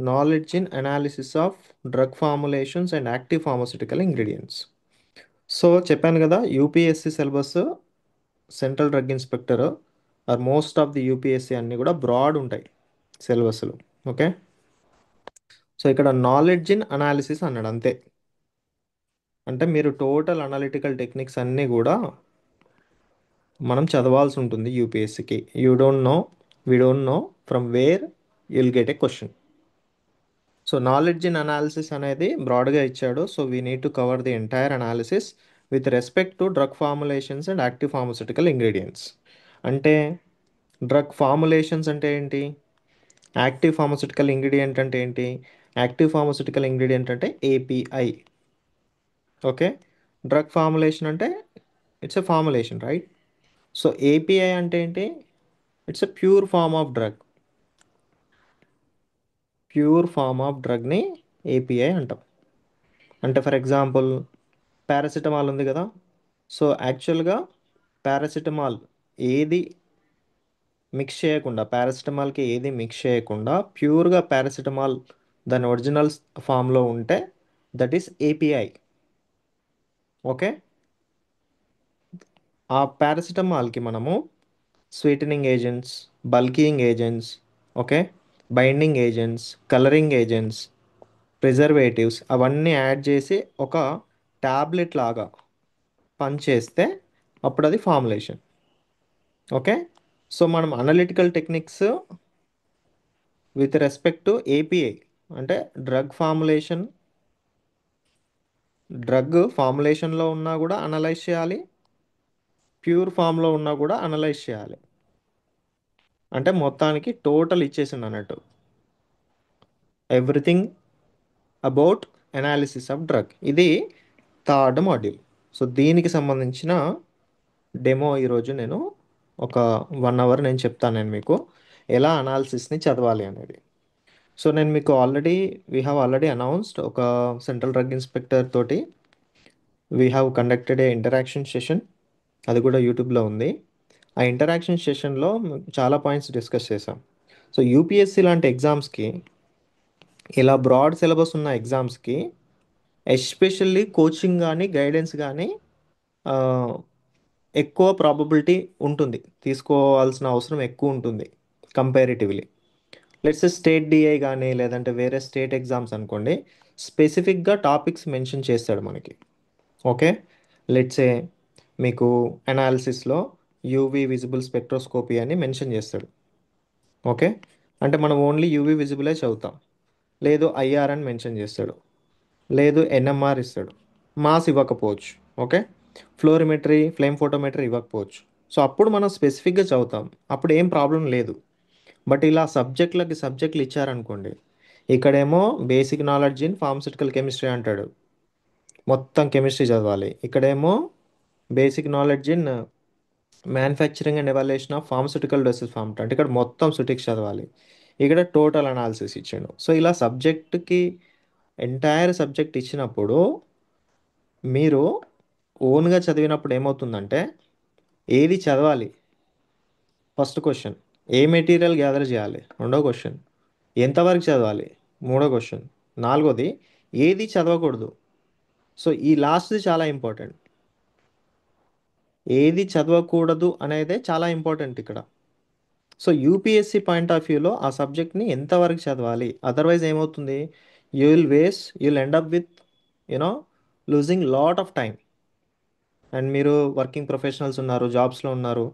Knowledge in analysis of drug formulations and active pharmaceutical ingredients. So చెప్పాను కదా, UPSC syllabus central drug inspector or most of the UPSC అన్నీ కూడా broad ఉంటాయి సిలబస్లు. Okay, so ఇక్కడ knowledge in analysis అన్నాడు అంతే. అంటే మీరు టోటల్ అనలిటికల్ టెక్నిక్స్ అన్నీ కూడా మనం చదవాల్సి ఉంటుంది యూపీఎస్సికి. You don't know, we don't know from where you'll get a question. So knowledge in analysis అనేది బ్రాడ్గా ఇచ్చాడు. So we need to cover the entire analysis with respect to drug formulations and active pharmaceutical ingredients. అంటే drug formulations అంటే ఏంటి, active pharmaceutical ingredient అంటే ఏంటి. Active pharmaceutical ingredient అంటే API. Okay, drug formulation అంటే it's a formulation, right. So API అంటే ఏంటి, it's a pure form of drug. Pure form of డ్రగ్ని ఏపీఐ అంటాం. అంటే ఫర్ ఎగ్జాంపుల్ పారాసిటమాల్ ఉంది కదా. సో యాక్చువల్గా పారాసిటమాల్ ఏది మిక్స్ చేయకుండా, పారాసిటమాల్కి ఏది మిక్స్ చేయకుండా ప్యూర్గా పారాసిటమాల్ దాని ఒరిజినల్ ఫామ్లో ఉంటే దట్ ఈస్ ఏపీఐ. ఓకే, ఆ పారాసిటమాల్కి మనము sweetening agents, bulking agents, okay, binding agents, colouring agents, preservatives అవన్నీ యాడ్ చేసి ఒక ట్యాబ్లెట్ లాగా పనిచేస్తే అప్పుడు అది ఫార్ములేషన్. ఓకే, సో మనం analytical techniques with respect to API అంటే డ్రగ్ ఫార్ములేషన్లో ఉన్నా కూడా అనలైజ్ చేయాలి, ప్యూర్ ఫామ్లో ఉన్నా కూడా అనలైజ్ చేయాలి. అంటే మొత్తానికి టోటల్ ఇచ్చేసింది అన్నట్టు, everything about analysis of drug. ఇది థర్డ్ మాడ్యూల్. సో దీనికి సంబంధించిన డెమో ఈరోజు నేను ఒక 1 అవర్ నేను చెప్తాను నేను మీకు ఎలా అనాలిసిస్ని చదవాలి అనేది. సో నేను మీకు వీ హ్యావ్ ఆల్రెడీ అనౌన్స్డ్ ఒక సెంట్రల్ డ్రగ్ ఇన్స్పెక్టర్ తోటి we have conducted a interaction session. అది కూడా యూట్యూబ్లో ఉంది. ఆ ఇంటరాక్షన్ సెషన్లో చాలా పాయింట్స్ డిస్కస్ చేసాం. సో యూపీఎస్సి లాంటి ఎగ్జామ్స్కి, ఇలా బ్రాడ్ సిలబస్ ఉన్న ఎగ్జామ్స్కి ఎస్పెషల్లీ కోచింగ్ కానీ గైడెన్స్ కానీ ఎక్కువ ప్రాబబిలిటీ ఉంటుంది, తీసుకోవాల్సిన అవసరం ఎక్కువ ఉంటుంది కంపారిటివ్లీ. లెట్స్ స్టేట్ డిఐ కానీ లేదంటే వేరే స్టేట్ ఎగ్జామ్స్ అనుకోండి, స్పెసిఫిక్గా టాపిక్స్ మెన్షన్ చేస్తాడు మనకి. ఓకే, లెట్సే మీకు అనాలిసిస్లో యూవి విజిబుల్ స్పెక్ట్రోస్కోపీ అని మెన్షన్ చేస్తాడు. ఓకే, అంటే మనం ఓన్లీ యూవి విజిబులే చదువుతాం. లేదు ఐఆర్ అని మెన్షన్ చేస్తాడు, లేదు ఎన్ఎంఆర్ ఇస్తాడు, మాస్ ఇవ్వకపోవచ్చు. ఓకే, ఫ్లోరిమెట్రీ ఫ్లేమ్ ఫోటోమెట్రీ ఇవ్వకపోవచ్చు. సో అప్పుడు మనం స్పెసిఫిక్గా చదువుతాం, అప్పుడు ఏం ప్రాబ్లం లేదు. బట్ ఇలా సబ్జెక్టులు ఇచ్చారనుకోండి, ఇక్కడేమో basic knowledge in pharmaceutical chemistry అంటాడు, మొత్తం కెమిస్ట్రీ చదవాలి. ఇక్కడేమో basic knowledge in manufacturing and evaluation of pharmaceutical doses form అంటే ఇక్కడ మొత్తం సుటిక్స్ చదవాలి. ఇక్కడ టోటల్ అనాలిసిస్ ఇచ్చాడు. సో ఇలా సబ్జెక్ట్కి ఎంటైర్ సబ్జెక్ట్ ఇచ్చినప్పుడు మీరు ఓన్గా చదివినప్పుడు ఏమవుతుందంటే, ఏది చదవాలి ఫస్ట్ క్వశ్చన్, ఏ మెటీరియల్ గ్యాదర్ చేయాలి రెండో క్వశ్చన్, ఎంతవరకు చదవాలి మూడో క్వశ్చన్, నాలుగోది ఏది చదవకూడదు. సో ఈ లాస్ట్ది చాలా ఇంపార్టెంట్. ఏది చదవకూడదు అనేదే చాలా ఇంపార్టెంట్ ఇక్కడ. సో యూపీఎస్సి పాయింట్ ఆఫ్ వ్యూలో ఆ సబ్జెక్ట్ని ఎంతవరకు చదవాలి, అదర్వైజ్ ఏమవుతుంది, you will end up with you know losing lot of time. And మీరు వర్కింగ్ ప్రొఫెషనల్స్ ఉన్నారు, జాబ్స్లో ఉన్నారు,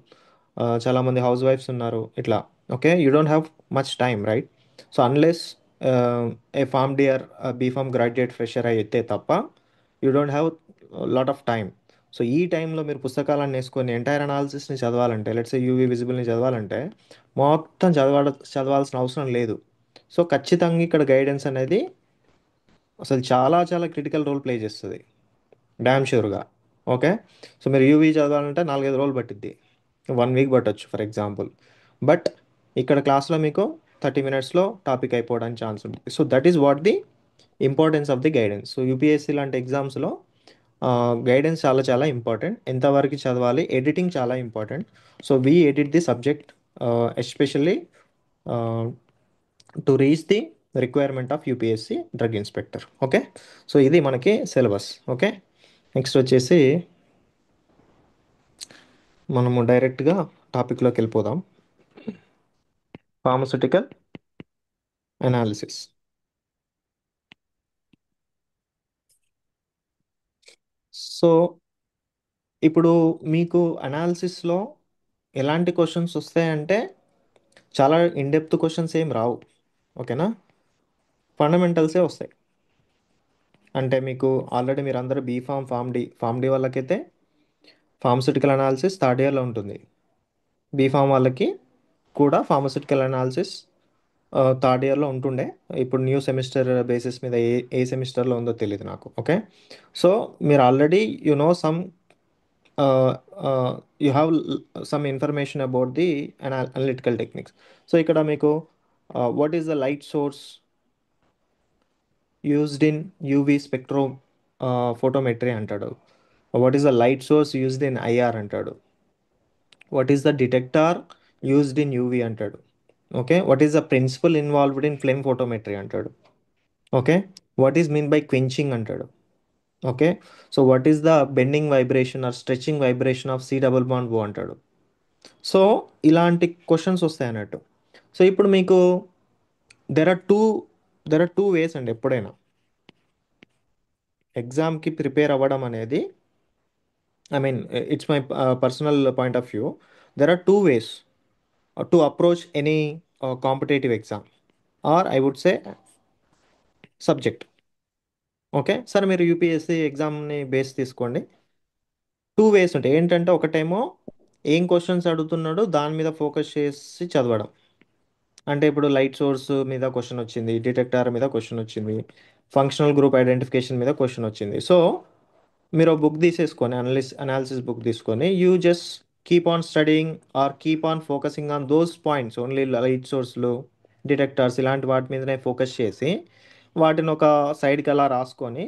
చాలామంది హౌస్ వైఫ్స్ ఉన్నారు, ఇట్లా. Okay, you don't have much time, right. So unless a pharm D or B Pharm graduate fresher అయితే తప్ప you don't have lot of time. So ఈ టైంలో మీరు పుస్తకాలను వేసుకొని ఎంటైర్ అనాలిసిస్ని చదవాలంటే, లెట్స్ యూవీ విజిబుల్ని చదవాలంటే మొత్తం చదవాల్సిన అవసరం లేదు. సో ఖచ్చితంగా ఇక్కడ గైడెన్స్ అనేది అసలు చాలా చాలా క్రిటికల్ రోల్ ప్లే చేస్తుంది, డ్యామ్ షూర్గా. ఓకే, సో మీరు యూవీ చదవాలంటే 4-5 రోజులు పట్టిద్ది, 1 వీక్ పట్టొచ్చు ఫర్ ఎగ్జాంపుల్. బట్ ఇక్కడ క్లాస్లో మీకు 30 minutesలో టాపిక్ అయిపోవడానికి ఛాన్స్ ఉంది. So that is what the importance of the guidance. So UPSC లాంటి ఎగ్జామ్స్లో గైడెన్స్ చాలా చాలా ఇంపార్టెంట్. ఎంతవరకు చదవాలి, ఎడిటింగ్ చాలా important. So we edit the subject especially to reach the requirement of UPSC drug inspector. Okay, so ఇది మనకి syllabus. Okay, next వచ్చేసి మనము డైరెక్ట్గా టాపిక్లోకి వెళ్ళిపోదాం. Pharmaceutical analysis. సో ఇప్పుడు మీకు అనాలిసిస్లో ఎలాంటి క్వశ్చన్స్ వస్తాయంటే చాలా ఇన్డెప్త్ క్వశ్చన్స్ ఏం రావు. ఓకేనా, ఫండమెంటల్సే వస్తాయి. అంటే మీకు ఆల్రెడీ మీరు అందరూ బీఫామ్ ఫామ్ డి వాళ్ళకైతే ఫార్మస్యూటికల్ అనాలిసిస్ థర్డ్ ఇయర్లో ఉంటుంది. బీఫామ్ వాళ్ళకి కూడా ఫార్మస్యూటికల్ అనాలిసిస్ థర్డ్ ఇయర్లో ఉంటుండే. ఇప్పుడు న్యూ సెమిస్టర్ బేసిస్ మీద ఏ ఏ సెమిస్టర్లో ఉందో తెలియదు నాకు. ఓకే, సో మీరు already you know some, you have some information about the analytical techniques. So ఇక్కడ మీకు what is the light source used in UV spectrophotometry అంటాడు. What is the light source used in IR అంటాడు. What is the detector used in UV అంటాడు. Okay, what is the principle involved in flame photometry అంటాడు. Okay, what is mean by quenching అంటాడు. Okay, so what is the bending vibration or stretching vibration of C double bond O అంటాడు. So ఇలాంటి questions వస్తాయి అన్నట్టు. So ఇప్పుడు మీకు there are two there are two ways అండి. ఎప్పుడైనా ఎగ్జామ్కి ప్రిపేర్ అవ్వడం అనేది, I mean it's my personal point of view, there are two ways to approach any competitive exam or I would say subject. Okay, సరే మీరు UPSC ఎగ్జామ్ని base తీసుకోండి. Two ways ఉంటాయి. ఏంటంటే ఒకటేమో ఏం క్వశ్చన్స్ అడుగుతున్నాడో దాని మీద ఫోకస్ చేసి చదవడం. అంటే ఇప్పుడు లైట్ సోర్స్ మీద క్వశ్చన్ వచ్చింది, డిటెక్టార్ మీద క్వశ్చన్ వచ్చింది, ఫంక్షనల్ గ్రూప్ ఐడెంటిఫికేషన్ మీద క్వశ్చన్ వచ్చింది. సో మీరు బుక్ తీసేసుకొని అనాలిసిస్ బుక్ తీసుకొని you just keep on studying or keep on focusing on those points only. Light సోర్స్లు, డిటెక్టార్స్ ఇలాంటి వాటి మీదనే ఫోకస్ చేసి వాటిని ఒక సైడ్కి అలా రాసుకొని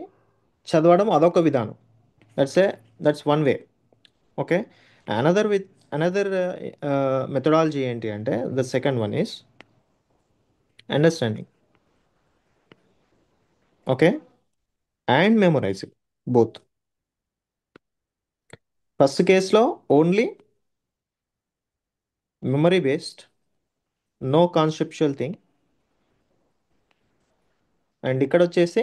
చదవడం అదొక విధానం. That's a that's one way. Okay, another with another methodology ఏంటి అంటే the second one is understanding. Okay, and memorising both. First కేసులో only memory based, no conceptual thing. And ఇక్కడ వచ్చేసి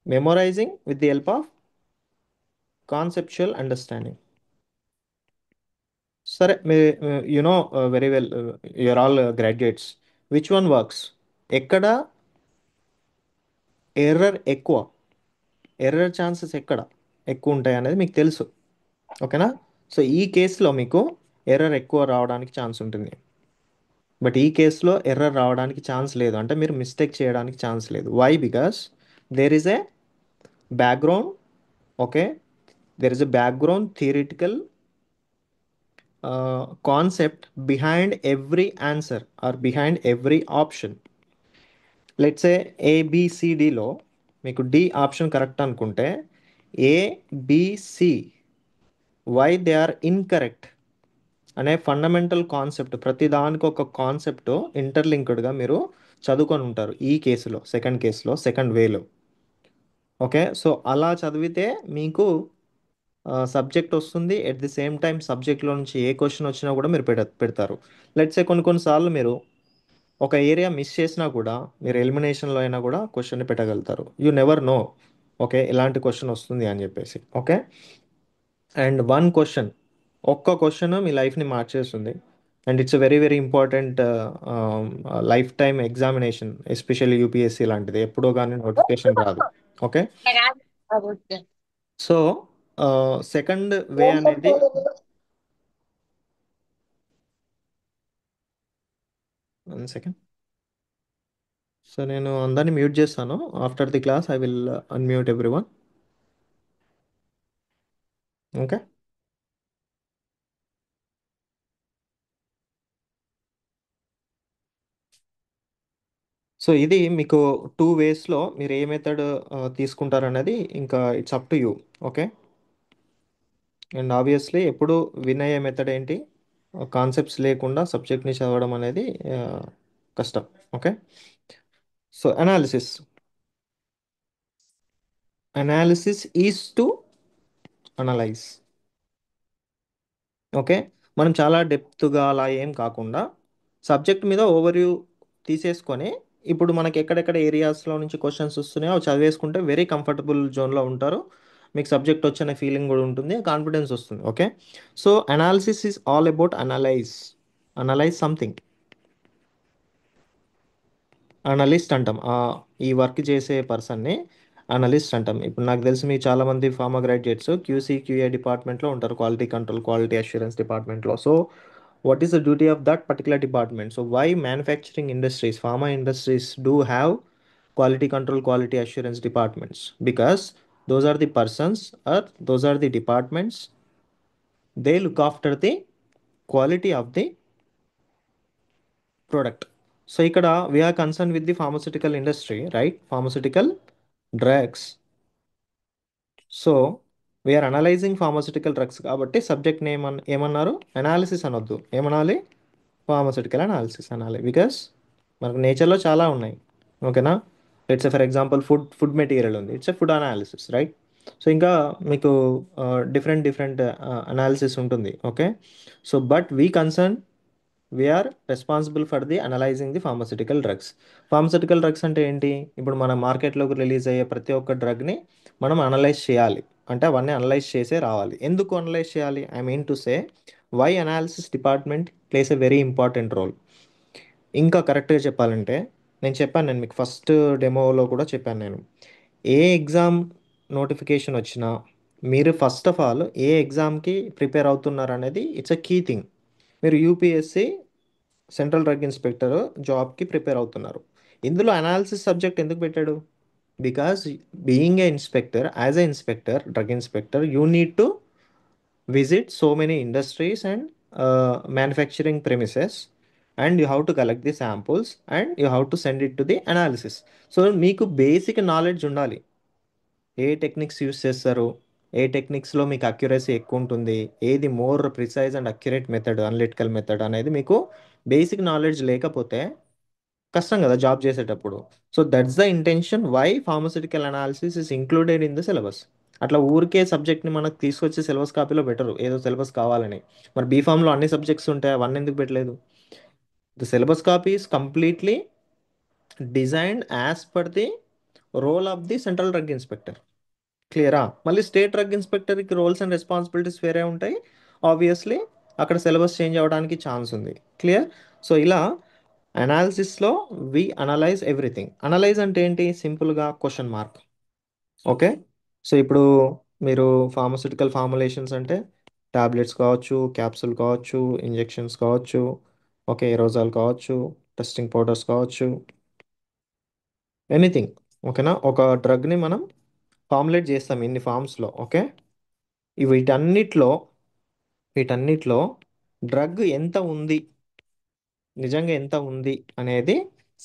memorising with the help of conceptual understanding. సరే మీ you know very well, you're all graduates, which one works, ఎక్కడ error ఎక్కువ, error chances ఎక్కడ ఎక్కువ ఉంటాయి అనేది మీకు తెలుసు. ఓకేనా, సో ఈ కేసులో మీకు ఎర్రర్ ఎక్కువ రావడానికి ఛాన్స్ ఉంటుంది. బట్ ఈ కేసులో ఎర్రర్ రావడానికి ఛాన్స్ లేదు. అంటే మీరు మిస్టేక్ చేయడానికి ఛాన్స్ లేదు. Why? Because there is a background. Okay, there is a background theoretical concept behind every answer or behind every option. Let's a ఏబిసిడిలో మీకు డి ఆప్షన్ కరెక్ట్ అనుకుంటే ABC why they are incorrect అనే fundamental concept, ప్రతి దానికి ఒక concept ఇంటర్లింక్డ్గా మీరు చదువుకొని ఉంటారు. ఈ కేసులో, సెకండ్ కేసులో, సెకండ్ వేలో. ఓకే, సో అలా చదివితే మీకు సబ్జెక్ట్ వస్తుంది. ఎట్ ది సేమ్ టైం సబ్జెక్ట్లో నుంచి ఏ క్వశ్చన్ వచ్చినా కూడా మీరు పెడతారు. లెట్స్ ఏ కొన్నిసార్లు మీరు ఒక ఏరియా మిస్ చేసినా కూడా మీరు ఎలిమినేషన్లో అయినా కూడా క్వశ్చన్ పెట్టగలుగుతారు. You never know. ఓకే, ఎలాంటి క్వశ్చన్ వస్తుంది అని చెప్పేసి. ఓకే, అండ్ వన్ క్వశ్చన్, ఒక్క క్వశ్చన్ మీ లైఫ్ని మార్చేస్తుంది. And it's very very important life time examination, especially UPSC లాంటిది ఎప్పుడో కానీ నోటిఫికేషన్ రాదు. ఓకే, సో సెకండ్ వే అనేది, వన్ సెకండ్, సో నేను అందరినీ మ్యూట్ చేస్తాను. After the class I will unmute every one. Okay, so ఇది మీకు టూ వేస్లో మీరు ఏ మెథడ్ తీసుకుంటారనేది ఇంకా it's up to you. Okay, and obviously ఎప్పుడు విన్ అయ్యే మెథడ్ ఏంటి, కాన్సెప్ట్స్ లేకుండా సబ్జెక్ట్ని చదవడం అనేది ఆ, కష్టం. Okay, so analysis is to analyse. Okay. మనం చాలా డెప్త్గా అలా ఏం కాకుండా సబ్జెక్ట్ మీద ఓవర్వ్యూ తీసేసుకొని ఇప్పుడు మనకి ఎక్కడెక్కడ ఏరియాస్లో నుంచి క్వశ్చన్స్ వస్తున్నాయో అవి చదివేసుకుంటే వెరీ కంఫర్టబుల్ జోన్లో ఉంటారు. మీకు సబ్జెక్ట్ వచ్చిన ఫీలింగ్ కూడా ఉంటుంది, కాన్ఫిడెన్స్ వస్తుంది. Okay. So analysis is all about analyse something. Analyst అంటాం ఈ వర్క్ చేసే పర్సన్ని అనలిస్ట్ అంటాం. ఇప్పుడు నాకు తెలిసి మీ చాలామంది ఫార్మా గ్రాడ్యుయేట్స్ క్యూసీ క్యూఏ డిపార్ట్మెంట్లో ఉంటారు, క్వాలిటీ కంట్రోల్ క్వాలిటీ అష్యూరెన్స్ డిపార్ట్మెంట్లో. So what is the duty of that particular department? So why manufacturing industries, pharma industries do have quality control quality assurance departments? Because those are the persons or those are the departments, they look after the quality of the product. So ikkada we are concerned with the pharmaceutical industry, right? Pharmaceutical drugs. So we are analysing pharmaceutical drugs కాబట్టి subject name ఏమన్నారు, analysis అనొద్దు, ఏమనాలి, pharmaceutical analysis అనాలి. Because మనకు నేచర్లో చాలా ఉన్నాయి. ఓకేనా. It's for example food material ఉంది, it's a food analysis, right. So ఇంకా మీకు డిఫరెంట్ డిఫరెంట్ అనాలిసిస్ ఉంటుంది. Okay. So but we concern we are responsible for the analyzing the pharmaceutical drugs. Pharmaceutical drugs అంటే ఏంటి? ఇప్పుడు మన మార్కెట్లోకి రిలీజ్ అయ్యే ప్రతి ఒక్క డ్రగ్ని మనం అనలైజ్ చేయాలి. అంటే అవన్నీ అనలైజ్ చేసే రావాలి. ఎందుకు అనలైజ్ చేయాలి? I mean to say why analysis department plays a very important role. ఇంకా కరెక్ట్గా చెప్పాలంటే నేను మీకు ఫస్ట్ డెమోలో కూడా చెప్పాను. నేను ఏ ఎగ్జామ్ నోటిఫికేషన్ వచ్చినా మీరు ఫస్ట్ ఆఫ్ ఆల్ ఏ ఎగ్జామ్కి ప్రిపేర్ అవుతున్నారు అనేది ఇట్స్ అ కీ థింగ్. మీరు యూపీఎస్సి సెంట్రల్ డ్రగ్ ఇన్స్పెక్టర్ జాబ్కి ప్రిపేర్ అవుతున్నారు. ఇందులో అనాలిసిస్ సబ్జెక్ట్ ఎందుకు పెట్టాడు? Because being a inspector, as a inspector, drug inspector, you need to visit so many industries and manufacturing premises, and you have to collect the samples and you have to send it to the analysis. So మీకు basic knowledge ఉండాలి. ఏ techniques use చేస్తారు, ఏ టెక్నిక్స్లో మీకు accuracy ఎక్కువ ఉంటుంది, ఏది more precise and accurate method, analytical method అనేది మీకు basic knowledge లేకపోతే కష్టం కదా జాబ్ చేసేటప్పుడు. So that's the intention why pharmaceutical analysis is included in the syllabus. అట్లా ఊరికే సబ్జెక్ట్ని మనకు తీసుకొచ్చి సిలబస్ కాపీలో పెట్టరు, ఏదో సిలబస్ కావాలని. మరి బీఫామ్లో అన్ని సబ్జెక్ట్స్ ఉంటాయి, అవన్నీ ఎందుకు పెట్టలేదు? The syllabus copy is completely designed as per the role of the central drug inspector. క్లియరా? మళ్ళీ స్టేట్ డ్రగ్ ఇన్స్పెక్టర్కి రోల్స్ అండ్ రెస్పాన్సిబిలిటీస్ వేరే ఉంటాయి. ఆబ్వియస్లీ అక్కడ సిలబస్ చేంజ్ అవ్వడానికి ఛాన్స్ ఉంది. క్లియర్? సో ఇలా అనాలిసిస్లో వి అనలైజ్ ఎవ్రీథింగ్. అనలైజ్ అంటే ఏంటి? సింపుల్గా క్వశ్చన్ మార్క్. ఓకే. సో ఇప్పుడు మీరు ఫార్మస్యూటికల్ ఫార్ములేషన్స్ అంటే టాబ్లెట్స్ కావచ్చు, క్యాప్సూల్ కావచ్చు, ఇంజెక్షన్స్ కావచ్చు, ఓకే, ఎరోజాల్ కావచ్చు, టెస్టింగ్ పౌడర్స్ కావచ్చు, ఎనీథింగ్. ఓకేనా. ఒక డ్రగ్ని మనం ఫార్ములేట్ చేస్తాం ఇన్ని ఫామ్స్లో. ఓకే. వీటన్నిటిలో వీటన్నిటిలో డ్రగ్ ఎంత ఉంది, నిజంగా ఎంత ఉంది అనేది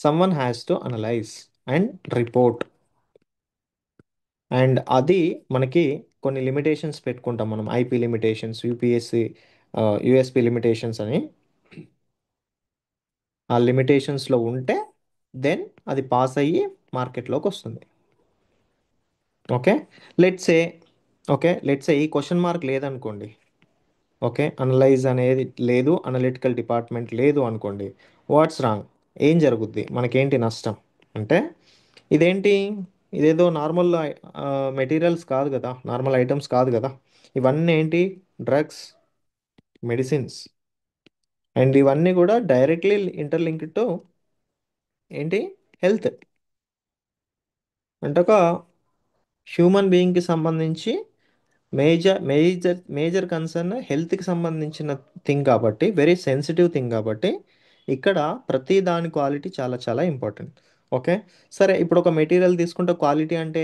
someone has to analyse and report. And అది మనకి కొన్ని లిమిటేషన్స్ పెట్టుకుంటాం మనం, IP limitations, UPSC USP limitations అని. ఆ లిమిటేషన్స్లో ఉంటే దెన్ అది పాస్ అయ్యి మార్కెట్లోకి వస్తుంది. ఓకే. లెట్సే లెట్సే ఈ క్వశ్చన్ మార్క్ లేదనుకోండి. ఓకే. అనలైజ్ అనేది లేదు, అనలిటికల్ డిపార్ట్మెంట్ లేదు అనుకోండి. What's wrong? ఏం జరుగుద్ది, మనకేంటి నష్టం అంటే, ఇదేంటి, ఇదేదో నార్మల్ మెటీరియల్స్ కాదు కదా, నార్మల్ ఐటమ్స్ కాదు కదా. ఇవన్నీ ఏంటి? Drugs, medicines. అండ్ ఇవన్నీ కూడా డైరెక్ట్లీ ఇంటర్లింక్డ్ టు ఏంటి? హెల్త్. అంటే ఒక హ్యూమన్ బీయింగ్కి సంబంధించి మేజర్ కన్సర్న్ హెల్త్కి సంబంధించిన థింగ్ కాబట్టి, వెరీ సెన్సిటివ్ థింగ్ కాబట్టి ఇక్కడ ప్రతి దాని క్వాలిటీ చాలా చాలా ఇంపార్టెంట్. ఓకే. సరే, ఇప్పుడు ఒక మెటీరియల్ తీసుకుంటే క్వాలిటీ అంటే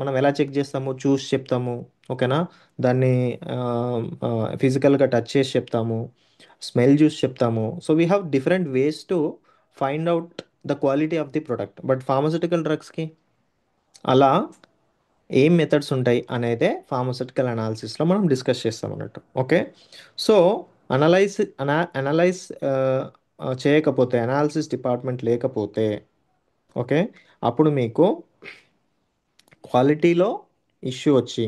మనం ఎలా చెక్ చేస్తాము? చూసి చెప్తాము. ఓకేనా. దాన్ని ఫిజికల్గా టచ్ చేసి చెప్తాము, స్మెల్ చూసి చెప్తాము. So we have different ways to find out the quality of the product. But pharmaceutical డ్రగ్స్కి అలా ఏం మెథడ్స్ ఉంటాయి అనేదే ఫార్మస్యూటికల్ అనాలిసిస్లో మనం డిస్కస్ చేస్తాం అన్నట్టు. ఓకే. సో అనలైజ్ చేయకపోతే, అనాలిసిస్ డిపార్ట్మెంట్ లేకపోతే ఓకే. అప్పుడు మీకు క్వాలిటీలో ఇష్యూ వచ్చి,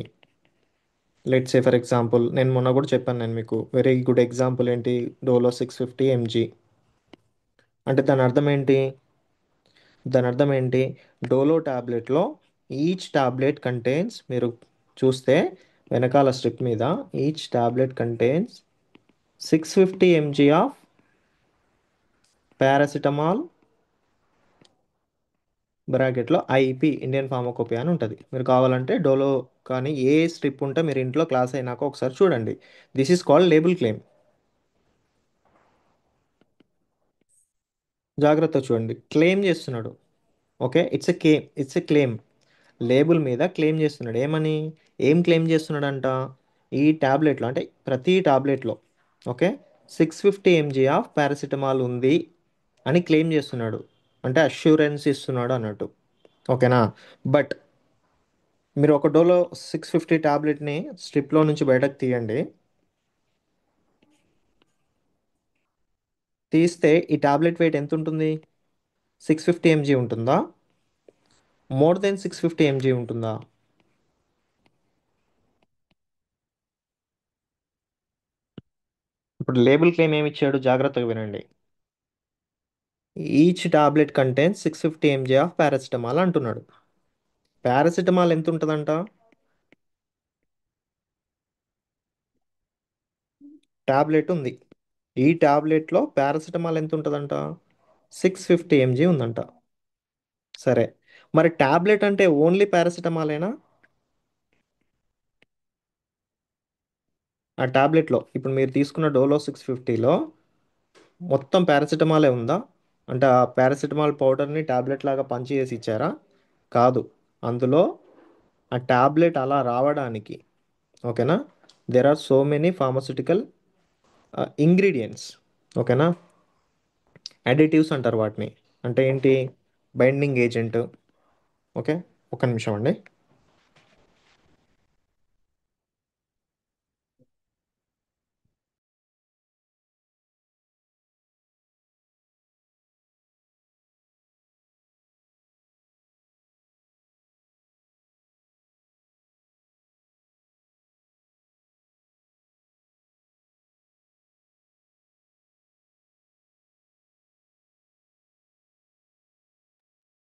లెట్స్ సే ఫర్ ఎగ్జాంపుల్, నేను మొన్న కూడా చెప్పాను నేను మీకు వెరీ గుడ్ ఎగ్జాంపుల్ ఏంటి, డోలో 650 mg. అంటే దాని అర్థం ఏంటి, డోలో టాబ్లెట్లో ఈచ్ టాబ్లెట్ కంటైన్స్, మీరు చూస్తే వెనకాల స్ట్రిప్ మీద, each tablet contains 650 mg of paracetamol, బ్రాకెట్లో ఐపి, ఇండియన్ ఫార్మకోపియా అని ఉంటుంది. మీరు కావాలంటే డోలో కానీ ఏ స్ట్రిప్ ఉంటే మీరు ఇంట్లో క్లాస్ అయినాక ఒకసారి చూడండి. This is called label claim. జాగ్రత్త చూడండి, క్లెయిమ్ చేస్తున్నాడు. Okay, it's a claim. Label మీద క్లెయిమ్ చేస్తున్నాడు. ఏం క్లెయిమ్ చేస్తున్నాడంట, ఈ ట్యాబ్లెట్లో అంటే ప్రతి ట్యాబ్లెట్లో, ఓకే, 650 mg ఆఫ్ పారాసిటమాల్ ఉంది అని క్లెయిమ్ చేస్తున్నాడు. అంటే అష్యూరెన్స్ ఇస్తున్నాడు అన్నట్టు. ఓకేనా. బట్ మీరు ఒక డోలో 650 ట్యాబ్లెట్ని స్ట్రిప్లో నుంచి బయటకు తీయండి. తీస్తే ఈ ట్యాబ్లెట్ వెయిట్ ఎంత ఉంటుంది, 650 mg ఉంటుందా, మోర్ దెన్ 650 mg ఉంటుందా? ఇప్పుడు లేబుల్ క్లెయిమ్ ఏమి ఇచ్చాడు, జాగ్రత్తగా వినండి. Each tablet contains 650 mg of paracetamol అంటున్నాడు. పారాసిటమాల్ ఎంత ఉంటుందంట, టాబ్లెట్ ఉంది. ఈ టాబ్లెట్లో పారాసిటమాల్ ఎంత ఉంటుందంట, 650 mg ఉందంట. సరే, మరి టాబ్లెట్ అంటే ఓన్లీ పారాసిటమాలేనా? ఆ టాబ్లెట్లో ఇప్పుడు మీరు తీసుకున్న డోలో 650లో మొత్తం పారాసిటమాలే ఉందా? అంటే ఆ పారాసిటమాల్ పౌడర్ని టాబ్లెట్ లాగా పంచి చేసి ఇచ్చారా? కాదు. అందులో ఆ టాబ్లెట్ అలా రావడానికి, ఓకేనా, there are so many pharmaceutical ingredients. ఓకేనా. అడిటివ్స్ అంటారు వాటిని. అంటే ఏంటి, బైండింగ్ ఏజెంట్. ఓకే, ఒక నిమిషం అండి.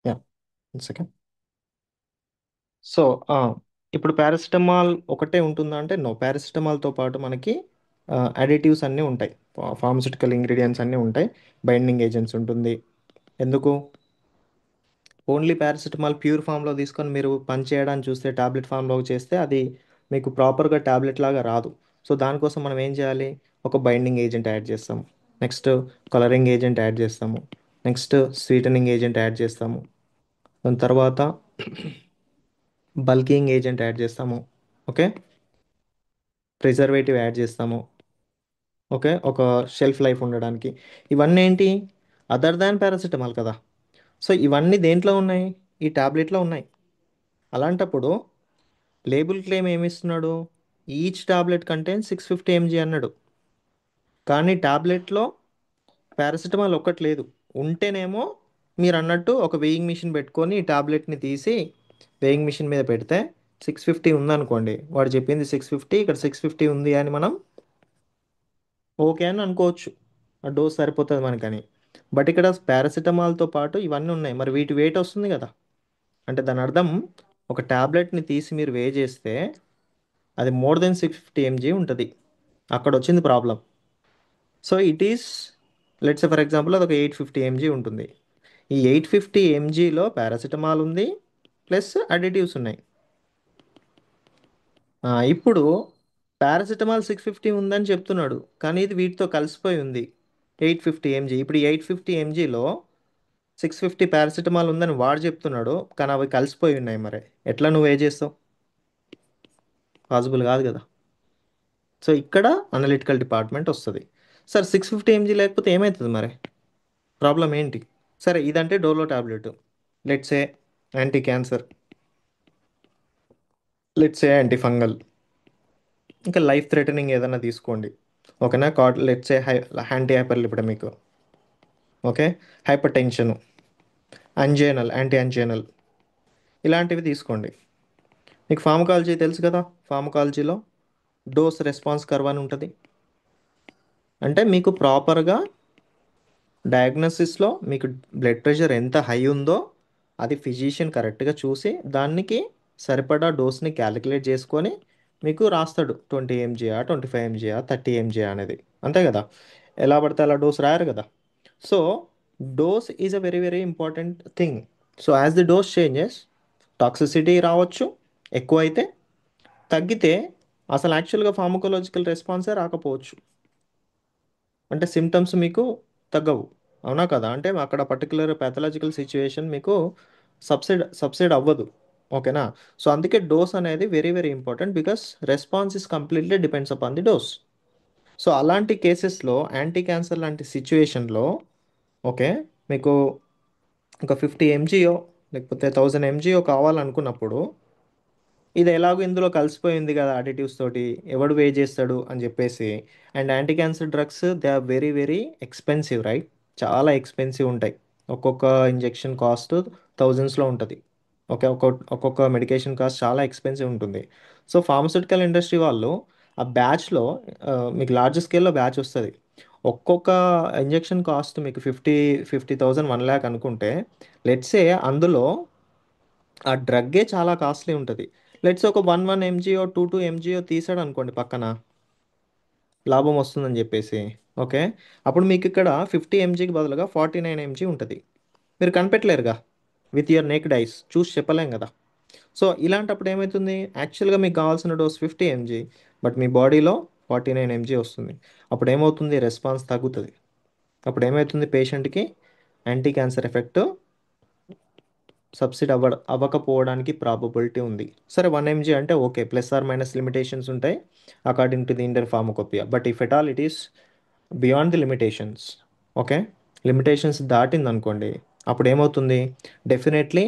Yeah, second. సో ఇప్పుడు పారాసిటమాల్ ఒకటే ఉంటుందా అంటే నో, పారాసిటమాల్తో పాటు మనకి అడిటివ్స్ అన్నీ ఉంటాయి, ఫార్మస్యూటికల్ ఇంగ్రీడియంట్స్ అన్నీ ఉంటాయి, బైండింగ్ ఏజెంట్స్ ఉంటుంది. ఎందుకు, ఓన్లీ పారాసిటమాల్ ప్యూర్ ఫామ్లో తీసుకొని మీరు పని చేయడానికి చూస్తే, టాబ్లెట్ ఫామ్లో చేస్తే అది మీకు ప్రాపర్గా టాబ్లెట్ లాగా రాదు. సో దానికోసం మనం ఏం చేయాలి, ఒక బైండింగ్ ఏజెంట్ యాడ్ చేస్తాము, నెక్స్ట్ కలరింగ్ ఏజెంట్ యాడ్ చేస్తాము, నెక్స్ట్ స్వీటనింగ్ ఏజెంట్ యాడ్ చేస్తాము, దాని తర్వాత బల్కింగ్ ఏజెంట్ యాడ్ చేస్తాము. ఓకే, ప్రిజర్వేటివ్ యాడ్ చేస్తాము. ఓకే, ఒక షెల్ఫ్ లైఫ్ ఉండడానికి. ఇవన్నీ ఏంటి, అదర్ దాన్ పారాసిటమాల్ కదా. సో ఇవన్నీ దేంట్లో ఉన్నాయి, ఈ టాబ్లెట్లో ఉన్నాయి. అలాంటప్పుడు లేబుల్ క్లెయిమ్ ఏమి ఇస్తున్నాడు, ఈచ్ టాబ్లెట్ కంటైన్ 650 mg అన్నాడు. కానీ టాబ్లెట్లో పారాసిటమాల్ ఒక్కటి లేదు. ఉంటేనేమో మీరు అన్నట్టు ఒక వెయింగ్ మిషన్ పెట్టుకొని ఈ టాబ్లెట్ని తీసి వెయింగ్ మిషన్ మీద పెడితే 650 ఉందనుకోండి, వాడు చెప్పింది 650, ఇక్కడ 650 ఉంది అని మనం ఓకే అని అనుకోవచ్చు, ఆ డోస్ సరిపోతుంది మనకని. బట్ ఇక్కడ పారాసిటమాల్తో పాటు ఇవన్నీ ఉన్నాయి, మరి వీటి వెయిట్ వస్తుంది కదా. అంటే దాని అర్థం, ఒక టాబ్లెట్ని తీసి మీరు వే చేస్తే అది మోర్ దెన్ 650 mg ఉంటుంది. అక్కడ వచ్చింది problem. So it is, let's for example అది ఒక 850 mg ఉంటుంది. ఈ 850 mgలో పారాసిటమాల్ ఉంది, ప్లస్ అడిటివ్స్ ఉన్నాయి. ఇప్పుడు పారాసిటమాల్ 650 ఉందని చెప్తున్నాడు, కానీ ఇది వీటితో కలిసిపోయి ఉంది 850 mg. ఇప్పుడు ఈ 850 mgలో 650 పారాసిటమాల్ ఉందని వాడు చెప్తున్నాడు, కానీ అవి కలిసిపోయి ఉన్నాయి. మరి ఎట్లా నువ్వు ఏ చేస్తావు, పాసిబుల్ కాదు కదా. సో ఇక్కడ అనలిటికల్ డిపార్ట్మెంట్ వస్తుంది. సార్ 650 mg లేకపోతే ఏమవుతుంది మరి, ప్రాబ్లం ఏంటి? సరే, ఇదంటే Dolo tablet. Let's a anti cancer, let's a anti fungal, ఇంకా లైఫ్ థ్రెటనింగ్ ఏదైనా తీసుకోండి. ఓకేనా, let's a anti hyperlipidemic. Okay, hypertension, anginal, anti anginal, ఇలాంటివి తీసుకోండి. మీకు ఫార్మకాలజీ తెలుసు కదా. ఫార్మకాలజీలో డోస్ రెస్పాన్స్ కర్వ్ అని ఉంటుంది. అంటే మీకు ప్రాపర్గా డయాగ్నోసిస్లో మీకు బ్లడ్ ప్రెషర్ ఎంత హై ఉందో అది ఫిజిషియన్ కరెక్ట్గా చూసి దానికి సరిపడా డోస్ని క్యాలిక్యులేట్ చేసుకొని మీకు రాస్తాడు. 20 mgయా, 25 mgయా, 30 mgయా అనేది. అంతే కదా. ఎలా పడితే అలా డోస్ రాయరు కదా. So dose is a very very important thing. So as the dose changes toxicity రావచ్చు ఎక్కువ అయితే, తగ్గితే అసలు యాక్చువల్గా ఫార్మకోలాజికల్ రెస్పాన్సే రాకపోవచ్చు. అంటే సిమ్టమ్స్ మీకు తగ్గవు. అవునా కదా. అంటే అక్కడ పర్టికులర్ ప్యాథలాజికల్ సిచ్యువేషన్ మీకు సబ్సైడ్ అవ్వదు. ఓకేనా. సో అందుకే డోస్ అనేది very very important, because response is completely depends upon the dose. So అలాంటి కేసెస్లో యాంటీ క్యాన్సర్ లాంటి సిచ్యువేషన్లో ఓకే, మీకు ఒక 50 mgయో లేకపోతే 1000 mgయో కావాలనుకున్నప్పుడు ఇది ఎలాగో ఇందులో కలిసిపోయింది కదా అడిటివ్స్ తోటి, ఎవడు వే చేస్తాడు అని చెప్పేసి. And anti cancer drugs they are very very expensive, right. చాలా ఎక్స్పెన్సివ్ ఉంటాయి. ఒక్కొక్క ఇంజెక్షన్ కాస్ట్ థౌజండ్స్లో ఉంటుంది. ఓకే, ఒక్కొక్క మెడికేషన్ కాస్ట్ చాలా ఎక్స్పెన్సివ్ ఉంటుంది. సో ఫార్మస్యూటికల్ ఇండస్ట్రీ వాళ్ళు ఆ బ్యాచ్లో మీకు లార్జ్ స్కేల్లో బ్యాచ్ వస్తుంది. ఒక్కొక్క ఇంజెక్షన్ కాస్ట్ మీకు 50,000 1 lakh అనుకుంటే, లెట్సే అందులో ఆ డ్రగ్గే చాలా కాస్ట్లీ ఉంటుంది. లెట్స్ ఒక 1 ఎంజీఓ 2 ఎంజీఓ తీసాడు అనుకోండి పక్కన, లాభం వస్తుందని చెప్పేసి. ఓకే, అప్పుడు మీకు ఇక్కడ 50 mgకి బదులుగా 49 mg ఉంటుంది. మీరు కనిపెట్టలేరుగా, విత్ యువర్ నేక్డ్ ఐస్ చూసి చెప్పలేం కదా. సో ఇలాంటప్పుడు ఏమవుతుంది, యాక్చువల్గా మీకు కావాల్సిన డోస్ 50 mg, బట్ మీ బాడీలో 49 mg వస్తుంది. అప్పుడు ఏమవుతుంది, రెస్పాన్స్ తగ్గుతుంది. అప్పుడు ఏమవుతుంది, పేషెంట్కి యాంటీ క్యాన్సర్ ఎఫెక్ట్ సబ్సిడ్ అవ్వకపోవడానికి ప్రాబబిలిటీ ఉంది. సరే 1 mg అంటే okay, plus or minus limitations ఉంటాయి according to the Indian pharmacopoeia. But if at all it is beyond the limitations, okay, limitations దాటింది అనుకోండి, అప్పుడు ఏమవుతుంది, డెఫినెట్లీ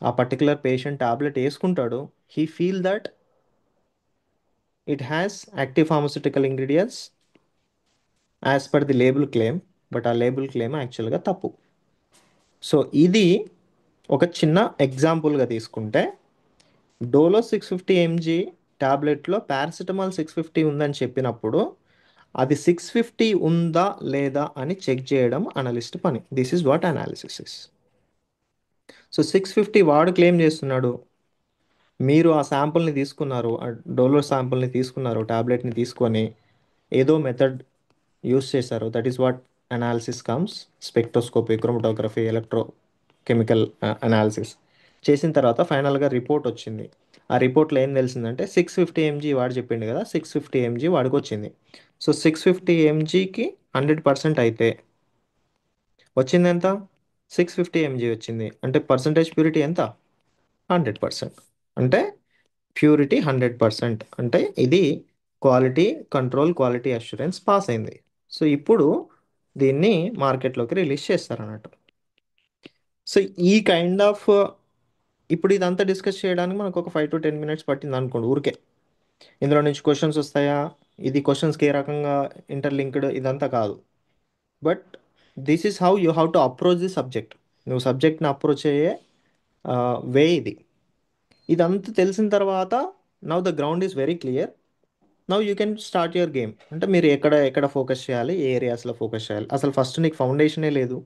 ఆ పర్టికులర్ పేషెంట్ టాబ్లెట్ వేసుకుంటాడు. He feel that it has active pharmaceutical ingredients as per the label claim, but ఆ label claim యాక్చువల్గా తప్పు. So ఇది ఒక చిన్న ఎగ్జాంపుల్గా తీసుకుంటే, డోలో 650 mg ట్యాబ్లెట్లో పారాసిటమాల్ 650 ఉందని చెప్పినప్పుడు అది 650 ఉందా లేదా అని చెక్ చేయడం అనలిస్ట్ పని. This is what analysis is. So 650 వాడు క్లెయిమ్ చేస్తున్నాడు, మీరు ఆ శాంపుల్ని తీసుకున్నారు, ఆ డోలో శాంపుల్ని తీసుకున్నారు, ట్యాబ్లెట్ని తీసుకొని ఏదో మెథడ్ యూస్ చేశారు. That is what analysis comes. Spectroscopy, chromatography, electro chemical analysis చేసిన తర్వాత ఫైనల్గా రిపోర్ట్ వచ్చింది. ఆ రిపోర్ట్లో ఏం తెలిసిందంటే 650 mg వాడు చెప్పిండు కదా, 650 mg వాడికి వచ్చింది. సో 650 mgకి 100% అయితే వచ్చింది ఎంత, 650 mg వచ్చింది. అంటే పర్సంటేజ్ ప్యూరిటీ ఎంత, 100%. అంటే ప్యూరిటీ 100%. అంటే ఇది quality control, quality assurance pass అయింది. సో ఇప్పుడు దీన్ని మార్కెట్లోకి రిలీజ్ చేస్తారన్నట్టు. సో ఈ కైండ్ ఆఫ్, ఇప్పుడు ఇదంతా డిస్కస్ చేయడానికి మనకు ఒక 5 to 10 minutes పట్టింది అనుకోండి ఊరికే. ఇందులో నుంచి క్వశ్చన్స్ వస్తాయా, ఇది క్వశ్చన్స్కి ఏ రకంగా ఇంటర్లింక్డ్ ఇదంతా కాదు. But this is how you have to approach the subject. నువ్వు సబ్జెక్ట్ని అప్రోచ్ అయ్యే వే ఇది. ఇదంతా తెలిసిన తర్వాత now the ground is very clear. Now you can start your game. అంటే మీరు ఎక్కడ ఎక్కడ ఫోకస్ చేయాలి, ఏ ఏరియాస్లో ఫోకస్ చేయాలి. అసలు ఫస్ట్ నీకు ఫౌండేషనే లేదు,